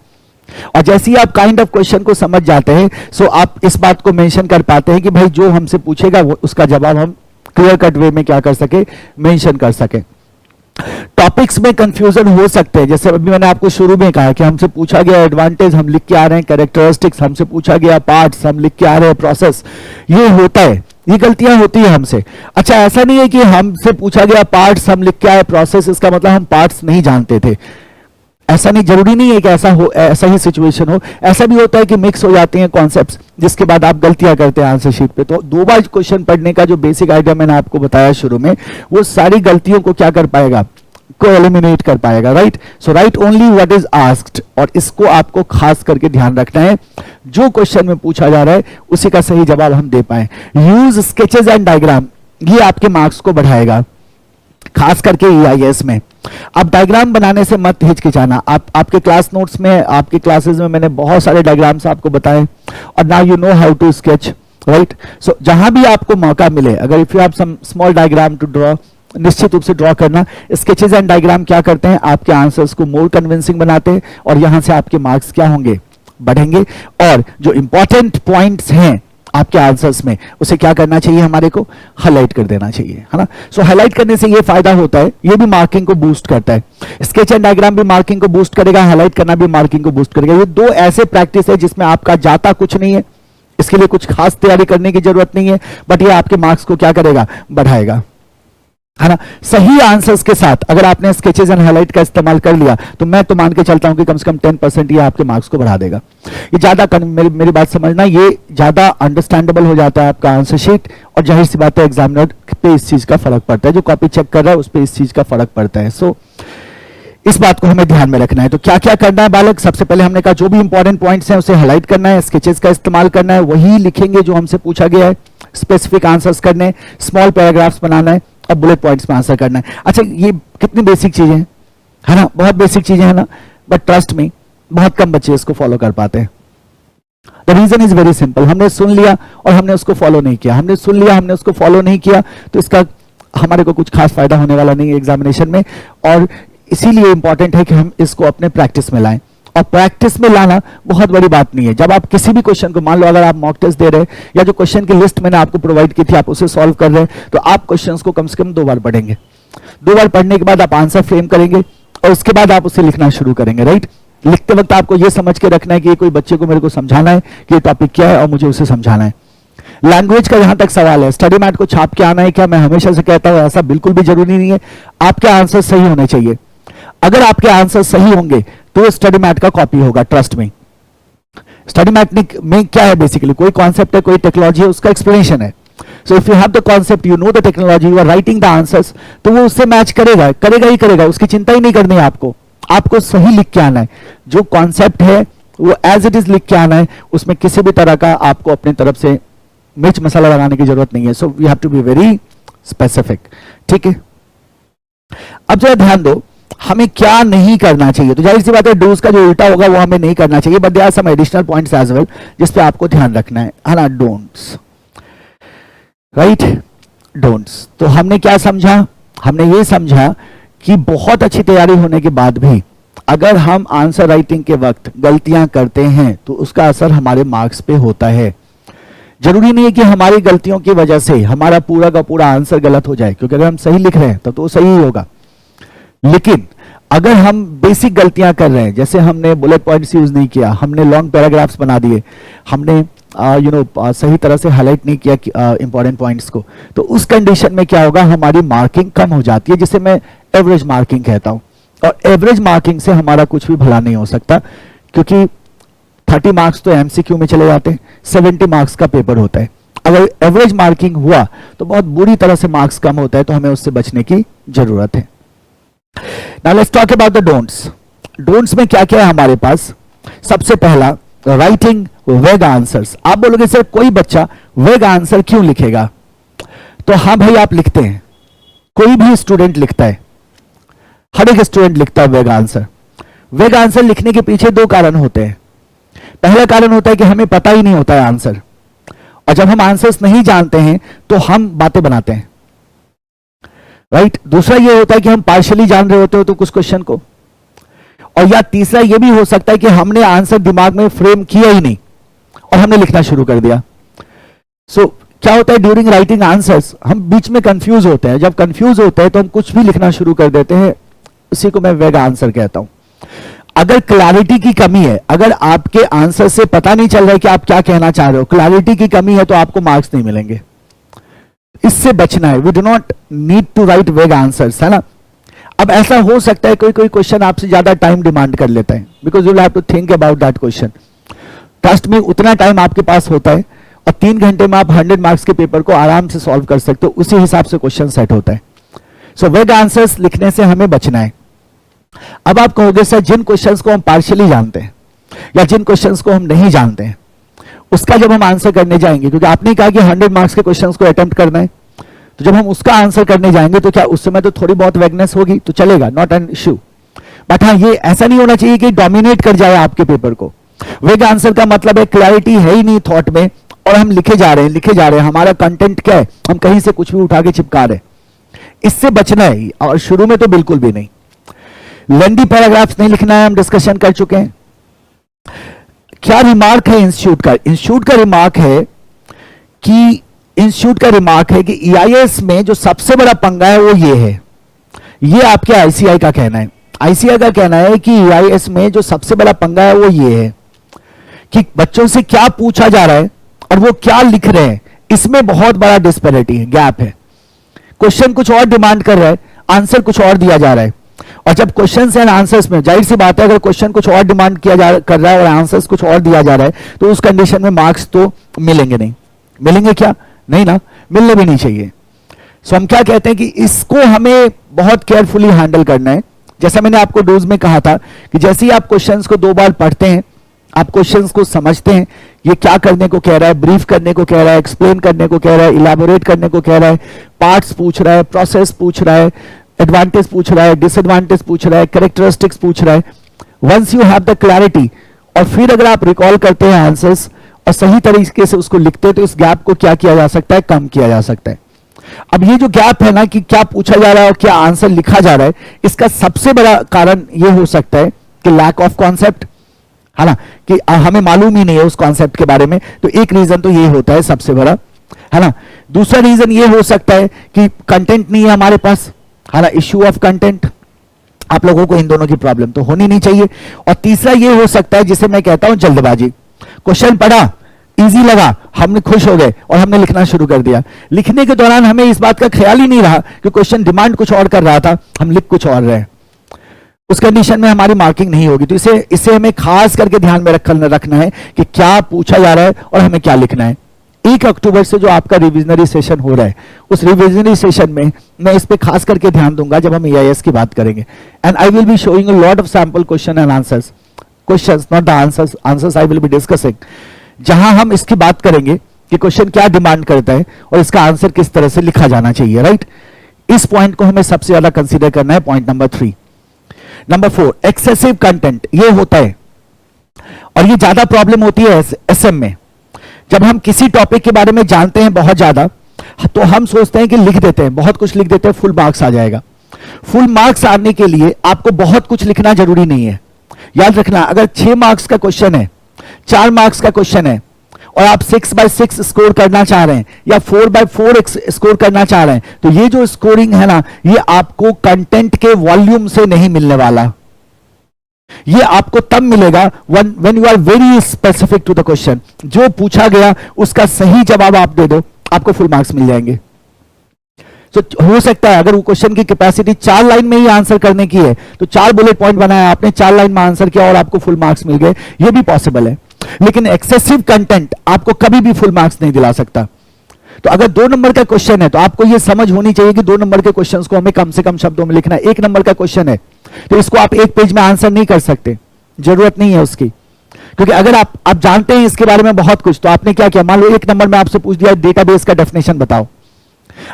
और जैसे ही आप काइंड ऑफ क्वेश्चन को समझ जाते हैं, सो आप इस बात को मेंशन कर पाते हैं कि भाई जो हमसे पूछेगा वो उसका जवाब हम क्लियर कट वे में क्या कर सके, मेंशन कर सके। टॉपिक्स में कंफ्यूजन हो सकते हैं। जैसे अभी मैंने आपको शुरू में कहा कि हमसे पूछा गया एडवांटेज, हम लिख के आ रहे हैं कैरेक्टरिस्टिक्स, हमसे पूछा गया पार्ट्स, हम लिख के आ रहे हैं प्रोसेस। ये होता है, ये गलतियां होती है हमसे। अच्छा, ऐसा नहीं है कि हमसे पूछा गया पार्ट्स, हम लिख के आए प्रोसेस, इसका मतलब हम पार्ट्स नहीं जानते थे। ऐसा नहीं, जरूरी नहीं है कि ऐसा ही सिचुएशन हो। ऐसा भी होता है कि मिक्स हो जाते हैं कॉन्सेप्ट्स, जिसके बाद आप गलतियां करते हैं आंसर शीट पे। तो 2 बार क्वेश्चन पढ़ने का जो बेसिक आइडिया मैंने आपको बताया शुरू में, वो सारी गलतियों को क्या कर पाएगा, को एलिमिनेट कर पाएगा। Right. So right only what is asked, और इसको आपको खास करके ध्यान रखना है, जो क्वेश्चन में पूछा जा रहा है उसी का सही जवाब हम दे पाए। यूज स्केचेस एंड डायग्राम, ये आपके मार्क्स को बढ़ाएगा, खास करके EIS में। अब डायग्राम बनाने से मत हिचकिचाना। आपके क्लास नोट्स में, आपके क्लासेस में मैंने बहुत सारे डायग्राम्स आपको बताए, और now you know how to sketch. Right. So जहां भी आपको मौका मिले, अगर if you have some small diagram to draw, निश्चित रूप से ड्रॉ करना। स्केचेस एंड डायग्राम क्या करते हैं, आपके आंसर्स को मोर कन्विंसिंग बनाते हैं, और यहां से आपके मार्क्स क्या होंगे, बढ़ेंगे। और जो इंपॉर्टेंट पॉइंट्स हैं आपके आंसर्स में, उसे क्या करना चाहिए, हमारे को हाईलाइट कर देना चाहिए, है ना। सो हाईलाइट करने से ये फायदा होता है, ये भी मार्किंग को बूस्ट करता है। स्केच एंड डायग्राम भी मार्किंग को बूस्ट करेगा, हाईलाइट करना भी मार्किंग को बूस्ट करेगा। ये 2 ऐसे प्रैक्टिस है जिसमें आपका जाता कुछ नहीं है, इसके लिए कुछ खास तैयारी करने की जरूरत नहीं है, बट ये आपके मार्क्स को क्या करेगा, बढ़ाएगा, है ना। सही आंसर्स के साथ अगर आपने स्केचेस एंड हाईलाइट का इस्तेमाल कर लिया, तो मैं तो मान के चलता हूं कि कम से कम 10% ये आपके मार्क्स को बढ़ा देगा। ये ज्यादा, मेरी बात समझना, ये ज्यादा अंडरस्टैंडेबल हो जाता है आपका आंसर शीट, और जाहिर सी बात है एग्जामिनर पे इस चीज का फर्क पड़ता है, जो कॉपी चेक कर रहा है उस पर इस चीज का फर्क पड़ता है। सो इस बात को हमें ध्यान में रखना है। तो क्या क्या करना है बालक, सबसे पहले हमने कहा जो भी इंपॉर्टेंट पॉइंट्स हैं उसे हाईलाइट करना है, स्केचेस का इस्तेमाल करना है, वही लिखेंगे जो हमसे पूछा गया है, स्पेसिफिक आंसर्स करने, स्मॉल पैराग्राफ्स बनाना है, अब बुलेट पॉइंट्स में आंसर करना है। अच्छा, ये कितनी बेसिक चीजें हैं, है ना, बहुत बेसिक चीजें हैं ना, बट ट्रस्ट मी बहुत कम बच्चे इसको फॉलो कर पाते हैं। The reason is very simple, हमने सुन लिया और हमने उसको फॉलो नहीं किया, हमने सुन लिया, हमने उसको फॉलो नहीं किया, तो इसका हमारे को कुछ खास फायदा होने वाला नहीं है एग्जामिनेशन में। और इसीलिए इंपॉर्टेंट है कि हम इसको अपने प्रैक्टिस में लाएं, और प्रैक्टिस में लाना बहुत बड़ी बात नहीं है। जब आप किसी भी क्वेश्चन को, मान लो अगर आप मॉक टेस्ट दे रहे हैं, या जो क्वेश्चन की लिस्ट मैंने आपको प्रोवाइड की थी आप उसे सॉल्व कर रहे हैं, तो आप क्वेश्चंस को कम से कम 2 बार पढ़ेंगे। 2 बार पढ़ने के बाद आप आंसर फ्रेम करेंगे, और उसके बाद आप उसे लिखना शुरू करेंगे। राइट। लिखते वक्त आपको यह समझ के रखना है कि कोई बच्चे को मेरे को समझाना है कि ये टॉपिक क्या है, और मुझे उसे समझाना है। लैंग्वेज का जहां तक सवाल है, स्टडी मैट को छाप के आना है क्या, मैं हमेशा से कहता हूं ऐसा बिल्कुल भी जरूरी नहीं है। आपके आंसर सही होने चाहिए। अगर आपके आंसर सही होंगे तो स्टडी मैट का कॉपी होगा, ट्रस्ट में। स्टडी मैट में क्या है, बेसिकली कोई कॉन्सेप्ट है, कोई टेक्नोलॉजी है, उसका एक्सप्लेनेशन है। So if you have the concept, you know the technology, you are writing the answers, तो वो उससे मैच करेगा, करेगा ही करेगा, उसकी चिंता ही नहीं करनी है आपको। आपको सही लिख के आना है, जो कॉन्सेप्ट है वो एज इट इज लिख के आना है, उसमें किसी भी तरह का आपको अपनी तरफ से मिर्च मसाला लगाने की जरूरत नहीं है। So we have to be very specific. ठीक है, अब जरा ध्यान दो हमें क्या नहीं करना चाहिए। तो जाहिर सी बात है डूज का जो उल्टा होगा वो हमें नहीं करना चाहिए, but there are some additional points as well जिस पे आपको ध्यान रखना है ना, डोंट्स। Right, don'ts. तो हमने क्या समझा, हमने ये समझा कि बहुत अच्छी तैयारी होने के बाद भी अगर हम आंसर राइटिंग के वक्त गलतियां करते हैं तो उसका असर हमारे मार्क्स पे होता है। जरूरी नहीं है कि हमारी गलतियों की वजह से हमारा पूरा का पूरा आंसर गलत हो जाए, क्योंकि अगर हम सही लिख रहे हैं तो सही ही होगा। लेकिन अगर हम बेसिक गलतियां कर रहे हैं, जैसे हमने बुलेट पॉइंट्स यूज नहीं किया, हमने लॉन्ग पैराग्राफ्स बना दिए, हमने सही तरह से हाईलाइट नहीं किया इंपॉर्टेंट पॉइंट्स को, तो उस कंडीशन में क्या होगा, हमारी मार्किंग कम हो जाती है, जिसे मैं एवरेज मार्किंग कहता हूं। और एवरेज मार्किंग से हमारा कुछ भी भला नहीं हो सकता, क्योंकि 30 मार्क्स तो एमसीक्यू में चले जाते हैं, 70 मार्क्स का पेपर होता है। अगर एवरेज मार्किंग हुआ तो बहुत बुरी तरह से मार्क्स कम होता है, तो हमें उससे बचने की जरूरत है। Now let's talk about the don'ts. Don'ts में क्या क्या है हमारे पास। सबसे पहला, राइटिंग वेग आंसर्स। आप बोलोगे सर कोई बच्चा वेग आंसर क्यों लिखेगा, तो हाँ भाई आप लिखते हैं, कोई भी स्टूडेंट लिखता है, हर एक स्टूडेंट लिखता है वेग आंसर। वेग आंसर लिखने के पीछे दो कारण होते हैं। पहला कारण होता है कि हमें पता ही नहीं होता है आंसर, और जब हम आंसर्स नहीं जानते हैं तो हम बातें बनाते हैं, राइट। दूसरा ये होता है कि हम पार्शियली जान रहे होते हो तो कुछ क्वेश्चन को, और या तीसरा ये भी हो सकता है कि हमने आंसर दिमाग में फ्रेम किया ही नहीं और हमने लिखना शुरू कर दिया। सो क्या होता है, ड्यूरिंग राइटिंग आंसर्स हम बीच में कंफ्यूज होते हैं। जब कंफ्यूज होते हैं तो हम कुछ भी लिखना शुरू कर देते हैं, उसी को मैं वेग आंसर कहता हूं। अगर क्लैरिटी की कमी है, अगर आपके आंसर से पता नहीं चल रहा है कि आप क्या कहना चाह रहे हो, क्लैरिटी की कमी है, तो आपको मार्क्स नहीं मिलेंगे। इससे बचना है। We do not need to write vague answers, है ना। अब ऐसा हो सकता है कोई क्वेश्चन आपसे ज्यादा टाइम डिमांड कर लेता है, because you will have to think about that question. Trust में उतना टाइम आपके पास होता है और 3 घंटे में आप 100 मार्क्स के पेपर को आराम से सॉल्व कर सकते हो, उसी हिसाब से क्वेश्चन सेट होता है। सो वेग आंसर्स लिखने से हमें बचना है। अब आप कहोगे सर जिन क्वेश्चंस को हम पार्शियली जानते हैं या जिन क्वेश्चंस को हम नहीं जानते हैं, उसका जब हम आंसर करने जाएंगे, क्योंकि आपने कहा कि 100 मार्क्स के क्वेश्चंस को अटेम्प्ट करना है, तो जब हम उसका आंसर करने जाएंगे तो क्या उस समय तो थोड़ी बहुत वेगनेस होगी, तो चलेगा, नॉट एन इश्यू। बट हाँ, ये ऐसा नहीं होना चाहिए कि डोमिनेट कर जाए आपके पेपर को। वेग आंसर का मतलब है क्लैरिटी है ही नहीं थॉट में, और हम लिखे जा रहे हैं, हमारा कंटेंट क्या है, हम कहीं से कुछ भी उठा के चिपका रहे हैं। इससे बचना है, और शुरू में तो बिल्कुल भी नहीं। लेंदी पैराग्राफ्स नहीं लिखना है, हम डिस्कशन कर चुके हैं। क्या रिमार्क है इंस्टीट्यूट का? इंस्टीट्यूट का रिमार्क है कि ईआईएस में जो सबसे बड़ा पंगा है वो ये है, ये आपके आईसीआई का कहना है। आईसीआई का कहना है कि ईआईएस में जो सबसे बड़ा पंगा है वो ये है कि बच्चों से क्या पूछा जा रहा है और वो क्या लिख रहे हैं, इसमें बहुत बड़ा डिस्पैरिटी है, गैप है। क्वेश्चन कुछ और डिमांड कर रहा है, आंसर कुछ और दिया जा रहा है। और जब क्वेश्चंस एंड आंसर्स में जाहिर सी बात है, अगर क्वेश्चन कुछ और डिमांड कर रहा है और आंसर्स कुछ और दिया जा रहा है, तो उस कंडीशन में मार्क्स तो मिलेंगे नहीं। मिलेंगे क्या? नहीं ना, मिलने भी नहीं चाहिए। सो हम क्या कहते हैं कि इसको हमें बहुत केयरफुली हैंडल करना है। जैसा मैंने आपको डोज में कहा था कि जैसे ही आप क्वेश्चंस को 2 बार पढ़ते हैं, आप क्वेश्चंस को समझते हैं, ये क्या करने को कह रहा है, ब्रीफ करने को कह रहा है, एक्सप्लेन करने को कह रहा है, इलैबोरेट करने को कह रहा है, पार्ट्स पूछ रहा है, प्रोसेस पूछ रहा है, एडवांटेज पूछ रहा है, डिसएडवांटेज पूछ रहा है, कैरेक्टरिस्टिक्स पूछ रहा है। Once you have the clarity, और फिर अगर आप रिकॉल करते हैं आंसर्स और सही तरीके से उसको लिखते हैं, तो इस गैप को क्या किया जा सकता है, कम किया जा सकता है। अब ये जो गैप है ना कि क्या पूछा जा रहा है और क्या आंसर लिखा जा रहा है, इसका सबसे बड़ा कारण ये हो सकता है कि लैक ऑफ कॉन्सेप्ट, है ना, कि हमें मालूम ही नहीं है उस कॉन्सेप्ट के बारे में। तो एक रीजन तो ये होता है सबसे बड़ा, है ना। दूसरा रीजन ये हो सकता है कि कंटेंट नहीं है हमारे पास, है ना, इश्यू ऑफ कंटेंट। आप लोगों को इन दोनों की प्रॉब्लम तो होनी नहीं चाहिए। और तीसरा ये हो सकता है जिसे मैं कहता हूं जल्दबाजी। क्वेश्चन पढ़ा, इजी लगा, हमने खुश हो गए और हमने लिखना शुरू कर दिया। लिखने के दौरान हमें इस बात का ख्याल ही नहीं रहा कि क्वेश्चन डिमांड कुछ और कर रहा था, हम लिख कुछ और रहे। उस कंडीशन में हमारी मार्किंग नहीं होगी। तो इसे हमें खास करके ध्यान में रखना है कि क्या पूछा जा रहा है और हमें क्या लिखना है। 1 अक्टूबर से जो आपका रिविजनरी सेशन हो रहा है, उस रिविजनरी सेशन में मैं इस पे खास करके ध्यान दूंगा जब हम ईआईएस की बात करेंगे। And I will be showing a lot of sample question and answers, questions not the answers I will be discussing, जहां हम इसकी बात करेंगे कि क्वेश्चन क्या डिमांड करता है और इसका आंसर किस तरह से लिखा जाना चाहिए, राइट। इस पॉइंट को हमें सबसे ज्यादा कंसीडर करना है, point number 3। Number 4, excessive content. ये होता है और ये ज्यादा प्रॉब्लम होती है एसएम में। जब हम किसी टॉपिक के बारे में जानते हैं बहुत ज्यादा, तो हम सोचते हैं कि लिख देते हैं, बहुत कुछ लिख देते हैं, फुल मार्क्स आ जाएगा। फुल मार्क्स आने के लिए आपको बहुत कुछ लिखना जरूरी नहीं है। याद रखना, अगर 6 मार्क्स का क्वेश्चन है, 4 मार्क्स का क्वेश्चन है, और आप 6/6 स्कोर करना चाह रहे हैं या 4/4 स्कोर करना चाह रहे हैं, तो ये जो स्कोरिंग है ना, ये आपको कंटेंट के वॉल्यूम से नहीं मिलने वाला। ये आपको तब मिलेगा when you are very specific to the question. जो पूछा गया उसका सही जवाब आप दे दो, आपको फुल मार्क्स मिल जाएंगे। तो हो सकता है अगर वो क्वेश्चन की कैपेसिटी 4 लाइन में ही आंसर करने की है, तो 4 बुलेट पॉइंट बनाया आपने, 4 लाइन में आंसर किया और आपको फुल मार्क्स मिल गए, ये भी पॉसिबल है। लेकिन एक्सेसिव कंटेंट आपको कभी भी फुल मार्क्स नहीं दिला सकता। तो अगर 2 नंबर का क्वेश्चन है तो आपको यह समझ होनी चाहिए कि 2 नंबर के क्वेश्चंस को हमें कम से कम शब्दों में लिखना है। 1 नंबर का क्वेश्चन है तो इसको आप 1 पेज में आंसर नहीं कर सकते, जरूरत नहीं है उसकी, क्योंकि अगर आप जानते हैं इसके बारे में बहुत कुछ, तो आपने क्या किया, मान लो 1 नंबर में आपसे पूछ दिया डेटाबेस का डेफिनेशन बताओ।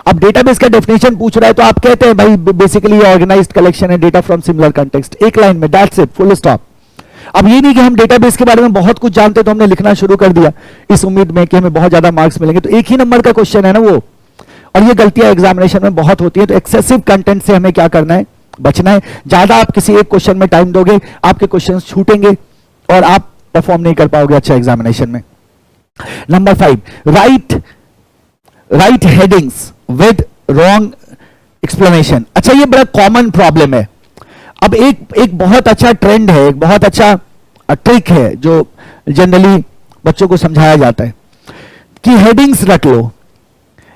अब डेटाबेस का डेफिनेशन पूछ रहा है तो आप कहते हैं भाई बेसिकली ऑर्गेनाइज्ड कलेक्शन है data from similar context, 1 line में, दैट्स इट, फुल स्टॉप। अब ये नहीं कि हम डेटाबेस के बारे में बहुत कुछ जानते तो हमने लिखना शुरू कर दिया इस उम्मीद में कि हमें बहुत ज्यादा मार्क्स मिलेंगे, तो 1 ही नंबर का क्वेश्चन है ना वो। और ये गलतियां एग्जामिनेशन में बहुत होती है। तो एक्सेसिव कंटेंट से हमें क्या करना है, बचना है। ज्यादा आप किसी एक क्वेश्चन में टाइम दोगे, आपके क्वेश्चन छूटेंगे और आप परफॉर्म नहीं कर पाओगे अच्छा एग्जामिनेशन में। Number 5, right headings with wrong explanation. अच्छा, ये बड़ा कॉमन प्रॉब्लम है। अब एक बहुत अच्छा ट्रेंड है, एक बहुत अच्छा ट्रिक है जो जनरली बच्चों को समझाया जाता है कि हेडिंग्स रट लो,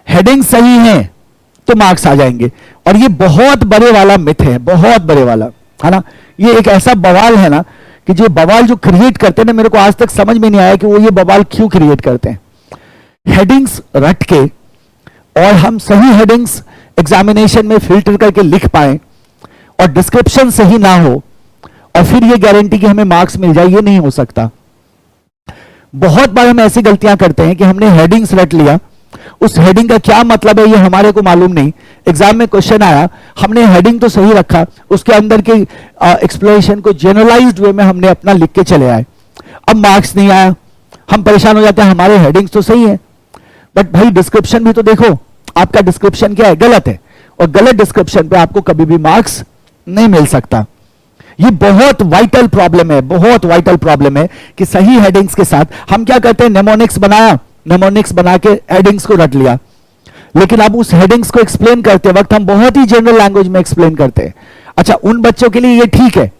हेडिंग सही है तो मार्क्स आ जाएंगे। और ये बहुत बड़े वाला मिथ है, बहुत बड़े वाला, है ना। ये एक ऐसा बवाल है ना कि जो बवाल जो क्रिएट करते हैं ना, मेरे को आज तक समझ में नहीं आया कि वो ये बवाल क्यों क्रिएट करते हैं। हेडिंग्स रट के और हम सही हेडिंग्स एग्जामिनेशन में फिल्टर करके लिख पाए और डिस्क्रिप्शन सही ना हो और फिर ये गारंटी कि हमें मार्क्स मिल जाए, ये नहीं हो सकता। बहुत बार हम ऐसी गलतियां करते हैं कि हमने हेडिंग्स रट लिया, उस हेडिंग का क्या मतलब है ये हमारे को मालूम नहीं। एग्जाम में क्वेश्चन आया, हमने हेडिंग तो सही रखा, उसके अंदर के एक्सप्लेनेशन को जनरलाइज्ड वे में हमने अपना लिख के चले आए, अब मार्क्स नहीं आया, हम परेशान हो जाते हैं। हमारे हेडिंग्स तो सही है बट भाई डिस्क्रिप्शन भी तो देखो, आपका डिस्क्रिप्शन क्या है, गलत है, और गलत डिस्क्रिप्शन पे आपको कभी भी मार्क्स नहीं मिल सकता। ये बहुत वाइटल प्रॉब्लम है, बहुत वाइटल प्रॉब्लम है कि सही हेडिंग्स के साथ हम क्या करते हैं, नेमोनिक्स बनाया, नेमोनिक्स बना के हेडिंग्स को रट लिया, लेकिन अब उस हेडिंग्स को एक्सप्लेन करते वक्त हम बहुत ही जनरल लैंग्वेज में एक्सप्लेन करते हैं। अच्छा, उन बच्चों के लिए ये ठीक है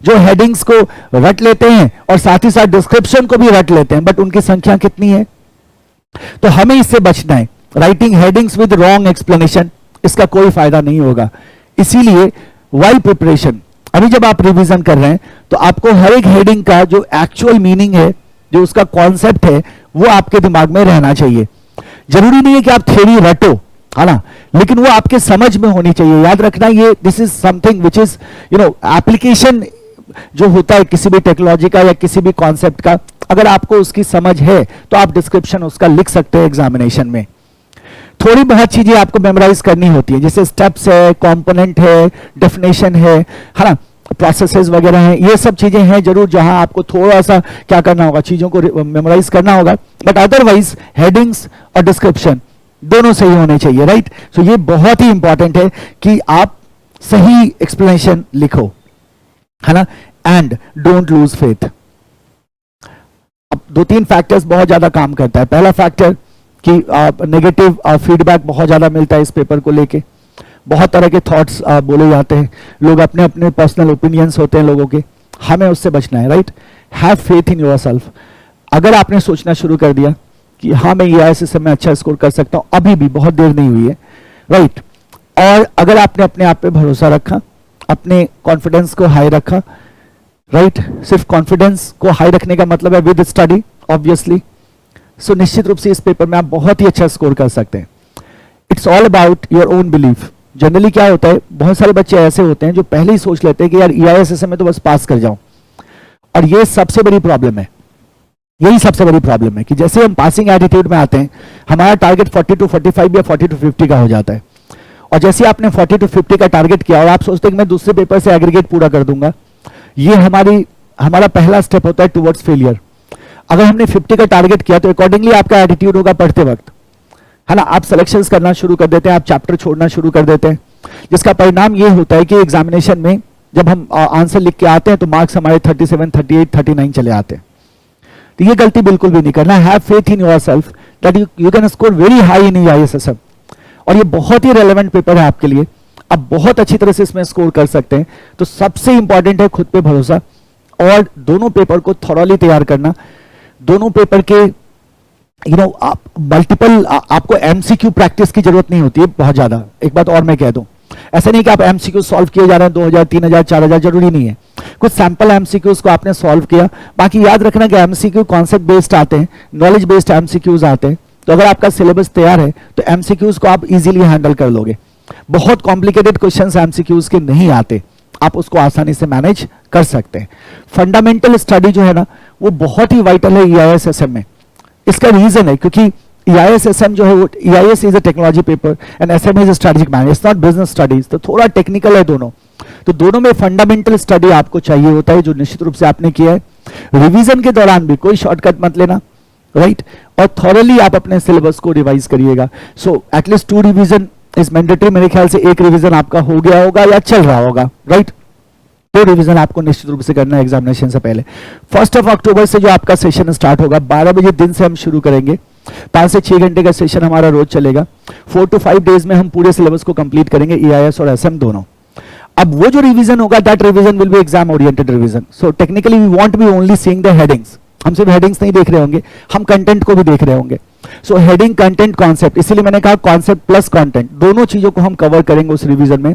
जो हेडिंग्स को रट लेते हैं और साथ ही साथ डिस्क्रिप्शन को भी रट लेते हैं, बट उनकी संख्या कितनी है। तो हमें इससे बचना है। Writing headings with wrong explanation, इसका कोई फायदा नहीं होगा। इसीलिए वाइल प्रिपरेशन, अभी जब आप रिवीजन कर रहे हैं तो आपको हर एक हेडिंग का जो एक्चुअल मीनिंग है, जो उसका कॉन्सेप्ट है, वो आपके दिमाग में रहना चाहिए। जरूरी नहीं है कि आप थ्योरी रटो, है ना, लेकिन वो आपके समझ में होनी चाहिए। याद रखना, ये this is something which is application जो होता है किसी भी टेक्नोलॉजी का या किसी भी कॉन्सेप्ट का, अगर आपको उसकी समझ है तो आप डिस्क्रिप्शन उसका लिख सकते हैं एग्जामिनेशन में। थोड़ी बहुत चीजें आपको मेमोराइज करनी होती है, जैसे स्टेप्स है, कंपोनेंट है, डेफिनेशन है ना, प्रोसेसेस वगैरह हैं, ये सब चीजें हैं जरूर जहां आपको थोड़ा सा क्या करना होगा, चीजों को मेमोराइज करना होगा। बट अदरवाइज हेडिंग्स और डिस्क्रिप्शन दोनों सही होने चाहिए, राइट। सो ये बहुत ही इंपॉर्टेंट है कि आप सही एक्सप्लेनेशन लिखो, है ना, एंड डोंट लूज फेथ। अब 2-3 फैक्टर्स बहुत ज्यादा काम करता है। पहला फैक्टर कि नेगेटिव फीडबैक बहुत ज्यादा मिलता है इस पेपर को लेके, बहुत तरह के थॉट्स बोले जाते हैं, लोग अपने अपने पर्सनल ओपिनियंस होते हैं लोगों के, हमें उससे बचना है, right. Have faith in yourself. अगर आपने सोचना शुरू कर दिया कि हाँ मैं ये IISSM में अच्छा स्कोर कर सकता हूँ, अभी भी बहुत देर नहीं हुई है, राइट। और अगर आपने अपने आप पे भरोसा रखा, अपने कॉन्फिडेंस को हाई रखा, राइट, सिर्फ कॉन्फिडेंस को हाई रखने का मतलब है विद स्टडी ऑब्वियसली, सो निश्चित रूप से इस पेपर में आप बहुत ही अच्छा स्कोर कर सकते हैं। It's all about your own belief. Generally क्या होता है, बहुत सारे बच्चे ऐसे होते हैं जो पहले ही सोच लेते हैं कि यार EISSM में तो बस पास कर जाऊं, और ये सबसे बड़ी प्रॉब्लम है। यही सबसे बड़ी प्रॉब्लम है कि जैसे हम पासिंग एटीट्यूड में आते हैं, हमारा टारगेट 40 to 45 या 40 to 50 का हो जाता है, और जैसे आपने 40 to 50 का टारगेट किया और आप सोचते हैं कि मैं दूसरे पेपर से एग्रीगेट पूरा कर दूंगा, ये हमारा पहला स्टेप होता है टुवर्ड्स फेलियर। अगर हमने 50 का टारगेट किया तो अकॉर्डिंगली आपका एटीट्यूड होगा पढ़ते वक्त, है ना। आप सिलेक्शंस करना शुरू कर देते हैं, आप चैप्टर छोड़ना शुरू कर देते हैं, जिसका परिणाम ये होता है कि एग्जामिनेशन में जब हम आंसर लिख के आते हैं तो मार्क्स हमारे 37, 38, 39 चले आते हैं। तो ये गलती बिल्कुल भी नहीं करना। Have faith in yourself that you can score very high in IISSM। और ये बहुत ही रेलेवेंट पेपर है आपके लिए, आप बहुत अच्छी तरह से इसमें स्कोर कर सकते हैं। तो सबसे इंपॉर्टेंट है खुद पे भरोसा और दोनों पेपर को थॉरली तैयार करना। दोनों पेपर के आप मल्टीपल, आपको MCQ प्रैक्टिस की जरूरत नहीं होती है बहुत ज्यादा। एक बात और मैं कह दूं, ऐसा नहीं कि आप MCQ सॉल्व किए जा रहे हैं 2000 3000 4000, जरूरी नहीं है। कुछ सैंपल MCQs को आपने सॉल्व किया, बाकी याद रखना कि MCQ कॉन्सेप्ट बेस्ड आते हैं, नॉलेज बेस्ड MCQs आते हैं। तो अगर आपका सिलेबस तैयार है तो MCQs को आप इजीली हैंडल कर लोगे। बहुत कॉम्प्लिकेटेड क्वेश्चंस MCQs के नहीं आते, आप उसको आसानी से मैनेज कर सकते हैं। फंडामेंटल स्टडी जो है ना वो बहुत ही वाइटल है EISSM में। इसका रीजन है क्योंकि EISSM जो है वो EIS is a technology paper and SM is strategic management, it's not business studies. तो थोड़ा टेक्निकल है दोनों, तो दोनों में फंडामेंटल स्टडी आपको चाहिए होता है जो निश्चित रूप से आपने किया है। रिवीजन के दौरान भी कोई शॉर्टकट मत लेना, राइट, और थॉरली आप अपने सिलेबस को रिवाइज करिएगा। So at least 2 revision is mandatory. मेरे ख्याल से 1 रिवीजन आपका हो गया होगा या चल रहा होगा, राइट। तो रिवीजन आपको निश्चित रूप से करना है एग्जामिनेशन से पहले। 1 अक्टूबर से जो आपका सेशन स्टार्ट होगा 12 बजे दिन से हम शुरू करेंगे। 5 से 6 घंटे का सेशन हमारा रोज चलेगा। 4 to 5 डेज में हम पूरे सिलेबस को कंप्लीट करेंगे, EIS और SM दोनों। अब वो जो रिवीजन होगा that revision will be exam oriented revision. So technically we want be only seeing the headings. हम सिर्फ हेडिंग्स नहीं देख रहे होंगे, हम कंटेंट को भी देख रहे होंगे। सो हेडिंग, कंटेंट, कॉन्सेप्ट, इसीलिए मैंने कहा कॉन्सेप्ट प्लस कंटेंट, दोनों चीजों को हम कवर करेंगे उस रिवीजन में,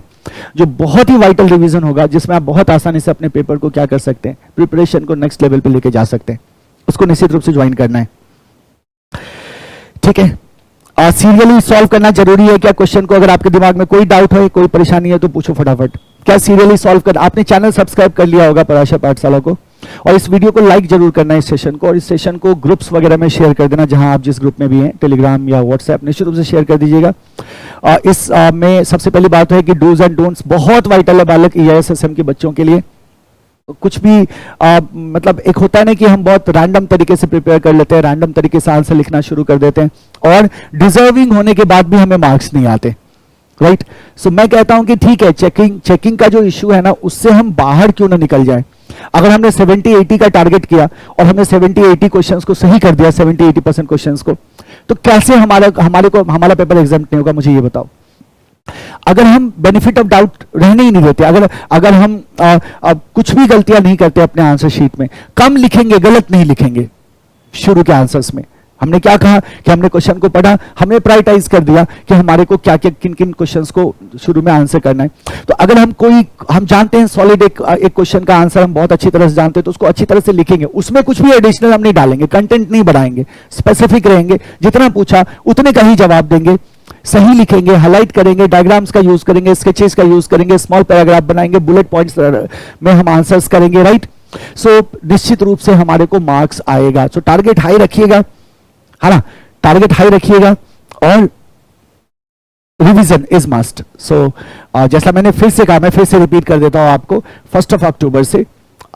जो बहुत ही वाइटल रिवीजन होगा, जिसमें आप बहुत आसानी से अपने पेपर को क्या कर सकते हैं, प्रिपरेशन को नेक्स्ट लेवल पे लेके जा सकते हैं। उसको निश्चित रूप से ज्वाइन करना है, ठीक है। सीरियली सॉल्व करना जरूरी है क्या क्वेश्चन को? अगर आपके दिमाग में कोई डाउट है, कोई परेशानी है तो पूछो फटाफट। क्या सीरियली सॉल्व कर? आपने चैनल सब्सक्राइब कर लिया होगा पराशर पाठशाला को, और इस वीडियो को लाइक जरूर करना है इस सेशन को, और इस सेशन को ग्रुप्स वगैरह में शेयर कर देना, जहां आप जिस ग्रुप में भी हैं, टेलीग्राम या व्हाट्सएप, निश्चित रूप से शेयर कर दीजिएगा। इस में सबसे पहली बात है कि डूज एंड डोंट्स बहुत वाइटल है बालक EISSM के बच्चों के लिए। कुछ भी मतलब एक होता है ना कि हम बहुत रैंडम तरीके से प्रिपेयर कर लेते हैं, रैंडम तरीके से आंसर लिखना शुरू कर देते हैं, और डिजर्विंग होने के बाद भी हमें मार्क्स नहीं आते, राइट। सो मैं कहता हूं कि ठीक है, चेकिंग का जो इश्यू है ना, उससे हम बाहर क्यों ना निकल जाए। अगर हमने 70-80 का टारगेट किया और हमने 70-80 क्वेश्चंस को सही कर दिया, 70-80% क्वेश्चंस को, तो कैसे हमारा पेपर एग्जाम नहीं होगा, मुझे ये बताओ। अगर हम बेनिफिट ऑफ डाउट रहने ही नहीं देते, अगर हम कुछ भी गलतियां नहीं करते अपने आंसर शीट में, कम लिखेंगे, गलत नहीं लिखेंगे शुरू के आंसर्स में, हमने क्या कहा कि हमने क्वेश्चन को पढ़ा, हमने प्रायोरिटाइज कर दिया कि हमारे को क्या क्या किन किन क्वेश्चंस को शुरू में आंसर करना है। तो अगर हम जानते हैं सॉलिड एक क्वेश्चन का आंसर हम बहुत अच्छी तरह से जानते हैं, तो उसको अच्छी तरह से लिखेंगे, उसमें कुछ भी एडिशनल हम नहीं डालेंगे, कंटेंट नहीं बढ़ाएंगे, स्पेसिफिक रहेंगे, जितना पूछा उतने का ही जवाब देंगे, सही लिखेंगे, हाईलाइट करेंगे, डायग्राम्स का यूज करेंगे, स्केचेस का यूज करेंगे, स्मॉल पैराग्राफ बनाएंगे, बुलेट पॉइंट्स में हम आंसर्स करेंगे, राइट। सो निश्चित रूप से हमारे को मार्क्स आएगा। सो टारगेट हाई रखिएगा, है ना, टारगेट हाई रखिएगा, और रिवीजन इज मस्ट। सो जैसा मैंने फिर से कहा, मैं फिर से रिपीट कर देता हूं आपको, 1 अक्टूबर से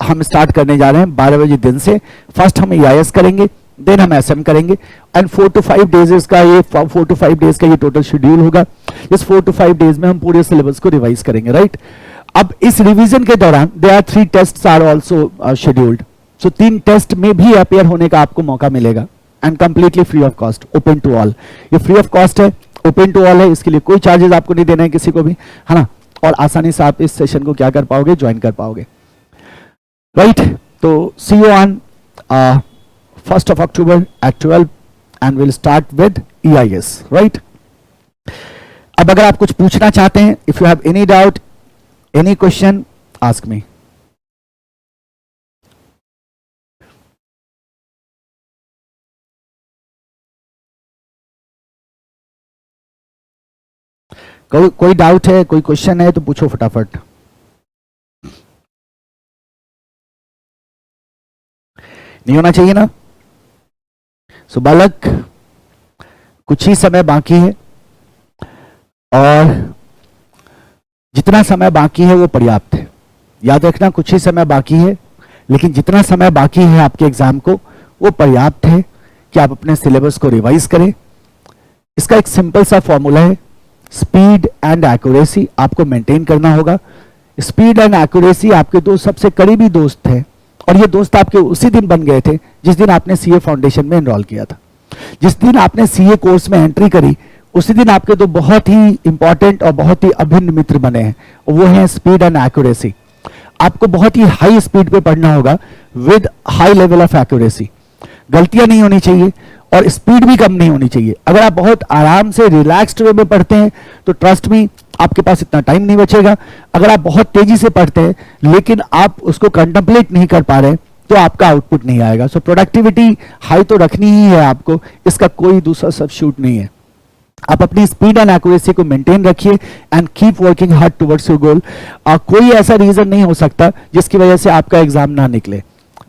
हम स्टार्ट करने जा रहे हैं 12 बजे दिन से। फर्स्ट हम EIS करेंगे, देन हम SM करेंगे, एंड 4 to 5 डेज का ये टोटल शेड्यूल होगा। इस 4 to 5 डेज में हम पूरे सिलेबस को रिवाइज करेंगे, राइट। अब इस रिवीजन के दौरान there are 3 tests are also scheduled. So 3 test में भी अपेयर होने का आपको मौका मिलेगा, and completely free of cost, open to all. ये फ्री ऑफ कॉस्ट है, ओपन टू ऑल है, इसके लिए कोई चार्जेस आपको नहीं देना है किसी को भी, है ना, और आसानी से आप इस सेशन को क्या कर पाओगे, ज्वाइन कर पाओगे, राइट। तो सी you on 1 October at 12 and we'll start with EIS, right? अब अगर आप कुछ पूछना चाहते हैं, if you have any doubt, any question, ask me. कोई डाउट है, कोई क्वेश्चन है तो पूछो फटाफट। नहीं होना चाहिए ना। सो बालक, कुछ ही समय बाकी है, और जितना समय बाकी है वो पर्याप्त है। याद रखना, कुछ ही समय बाकी है, लेकिन जितना समय बाकी है आपके एग्जाम को वो पर्याप्त है कि आप अपने सिलेबस को रिवाइज करें। इसका एक सिंपल सा फॉर्मूला है, स्पीड एंड एक्यूरेसी आपको मेंटेन करना होगा। स्पीड एंड एक्यूरेसी आपके दो सबसे करीबी दोस्त हैं, और ये दोस्त आपके उसी दिन बन गए थे जिस दिन आपने सीए फाउंडेशन में एनरोल किया था। जिस दिन आपने सीए कोर्स में एंट्री करी उसी दिन आपके दो बहुत ही इंपॉर्टेंट और बहुत ही अभिन्न मित्र बने हैं, वो हैं स्पीड एंड एक्यूरेसी। आपको बहुत ही हाई स्पीड पे पढ़ना होगा with high level of accuracy. गलतियां नहीं होनी चाहिए और स्पीड भी कम नहीं होनी चाहिए। अगर आप बहुत आराम से रिलैक्स्ड वे में पढ़ते हैं तो ट्रस्ट मी आपके पास इतना टाइम नहीं बचेगा। अगर आप बहुत तेजी से पढ़ते हैं लेकिन आप उसको कंटेम्पलेट नहीं कर पा रहे तो आपका आउटपुट नहीं आएगा। सो प्रोडक्टिविटी हाई तो रखनी ही है आपको, इसका कोई दूसरा सब्स्टिट्यूट नहीं है। आप अपनी स्पीड एंड एक्यूरेसी को मेंटेन रखिए and keep working hard towards your goal. कोई ऐसा रीजन नहीं हो सकता जिसकी वजह से आपका एग्जाम ना निकले।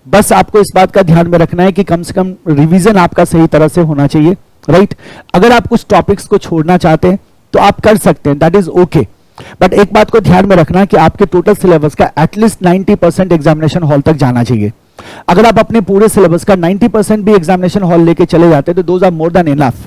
बस आपको इस बात का ध्यान में रखना है कि कम से कम रिवीजन आपका सही तरह से होना चाहिए, राइट? अगर आप कुछ टॉपिक्स को छोड़ना चाहते हैं तो आप कर सकते हैं, दैट इज ओके। बट एक बात को ध्यान में रखना कि आपके टोटल सिलेबस का एटलीस्ट 90% एग्जामिनेशन हॉल तक जाना चाहिए। अगर आप अपने पूरे सिलेबस का 90% भी एग्जामिनेशन हॉल लेके चले जाते हैं तो those are more than enough.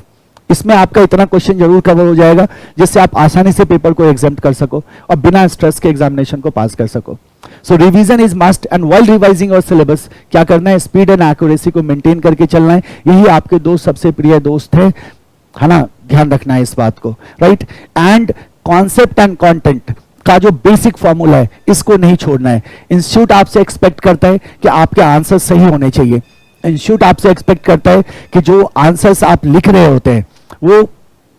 इसमें आपका इतना क्वेश्चन जरूर कवर हो जाएगा जिससे आप आसानी से पेपर को एग्जाम्प्ट कर सको और बिना स्ट्रेस के एग्जामिनेशन को पास कर सको। So revision is must and while revising your syllabus क्या करना है, स्पीड एंड एक्यूरेसी को मेंटेन करके चलना है। यही आपके दो सबसे प्रिय दोस्त है ना, ध्यान रखना है इस बात को, right? And concept and content का जो बेसिक फॉर्मूला है इसको नहीं छोड़ना है। इंस्टीट्यूट आपसे एक्सपेक्ट करता है कि आपके आंसर सही होने चाहिए। इंस्टीट्यूट आपसे एक्सपेक्ट करता है कि जो आंसर्स आप लिख रहे होते हैं वो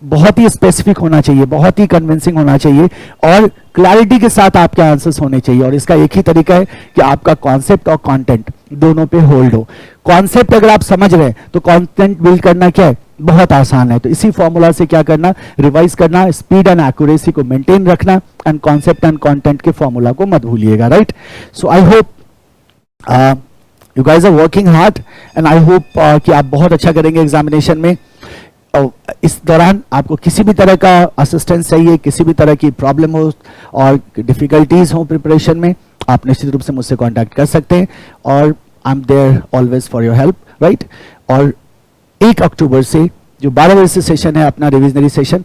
बहुत ही स्पेसिफिक होना चाहिए, बहुत ही कन्विंसिंग होना चाहिए और क्लैरिटी के साथ आपके आंसर्स होने चाहिए। और इसका एक ही तरीका है कि आपका कॉन्सेप्ट और कंटेंट दोनों पे होल्ड हो। कॉन्सेप्ट अगर आप समझ रहे हैं तो कंटेंट बिल्ड करना क्या है, बहुत आसान है। तो इसी फॉर्मूला से क्या करना, रिवाइज करना, स्पीड एंड एक्यूरेसी को मेंटेन रखना एंड कॉन्सेप्ट एंड कंटेंट के फॉर्मूला को मत भूलिएगा, right? So I hope you guys are working hard and I hope कि आप बहुत अच्छा करेंगे एग्जामिनेशन में। इस दौरान आपको किसी भी तरह का असिस्टेंस चाहिए, किसी भी तरह की प्रॉब्लम हो और डिफिकल्टीज हो प्रिपरेशन में, आप निश्चित रूप से मुझसे कांटेक्ट कर सकते हैं और I am there always for your help, right? और 1 अक्टूबर से जो 12 बजे से सेशन है अपना रिविजनरी सेशन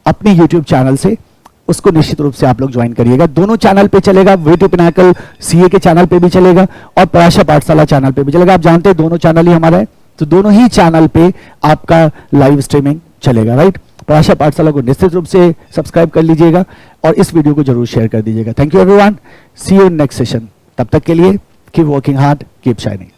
अपने यूट्यूब चैनल से, उसको निश्चित रूप से आप लोग ज्वाइन करिएगा। दोनों चैनल पे चलेगा, वे टू पिनाकल सीए के चैनल पे भी चलेगा और पराशर पाठशाला चैनल पे भी चलेगा। आप जानते हैं दोनों चैनल ही हमारा है, तो दोनों ही चैनल पे आपका लाइव स्ट्रीमिंग चलेगा, राइट? पराशर पाठशाला को निश्चित रूप से सब्सक्राइब कर लीजिएगा और इस वीडियो को जरूर शेयर कर दीजिएगा। Thank you everyone, see you in next session. तब तक के लिए keep working hard, keep shining.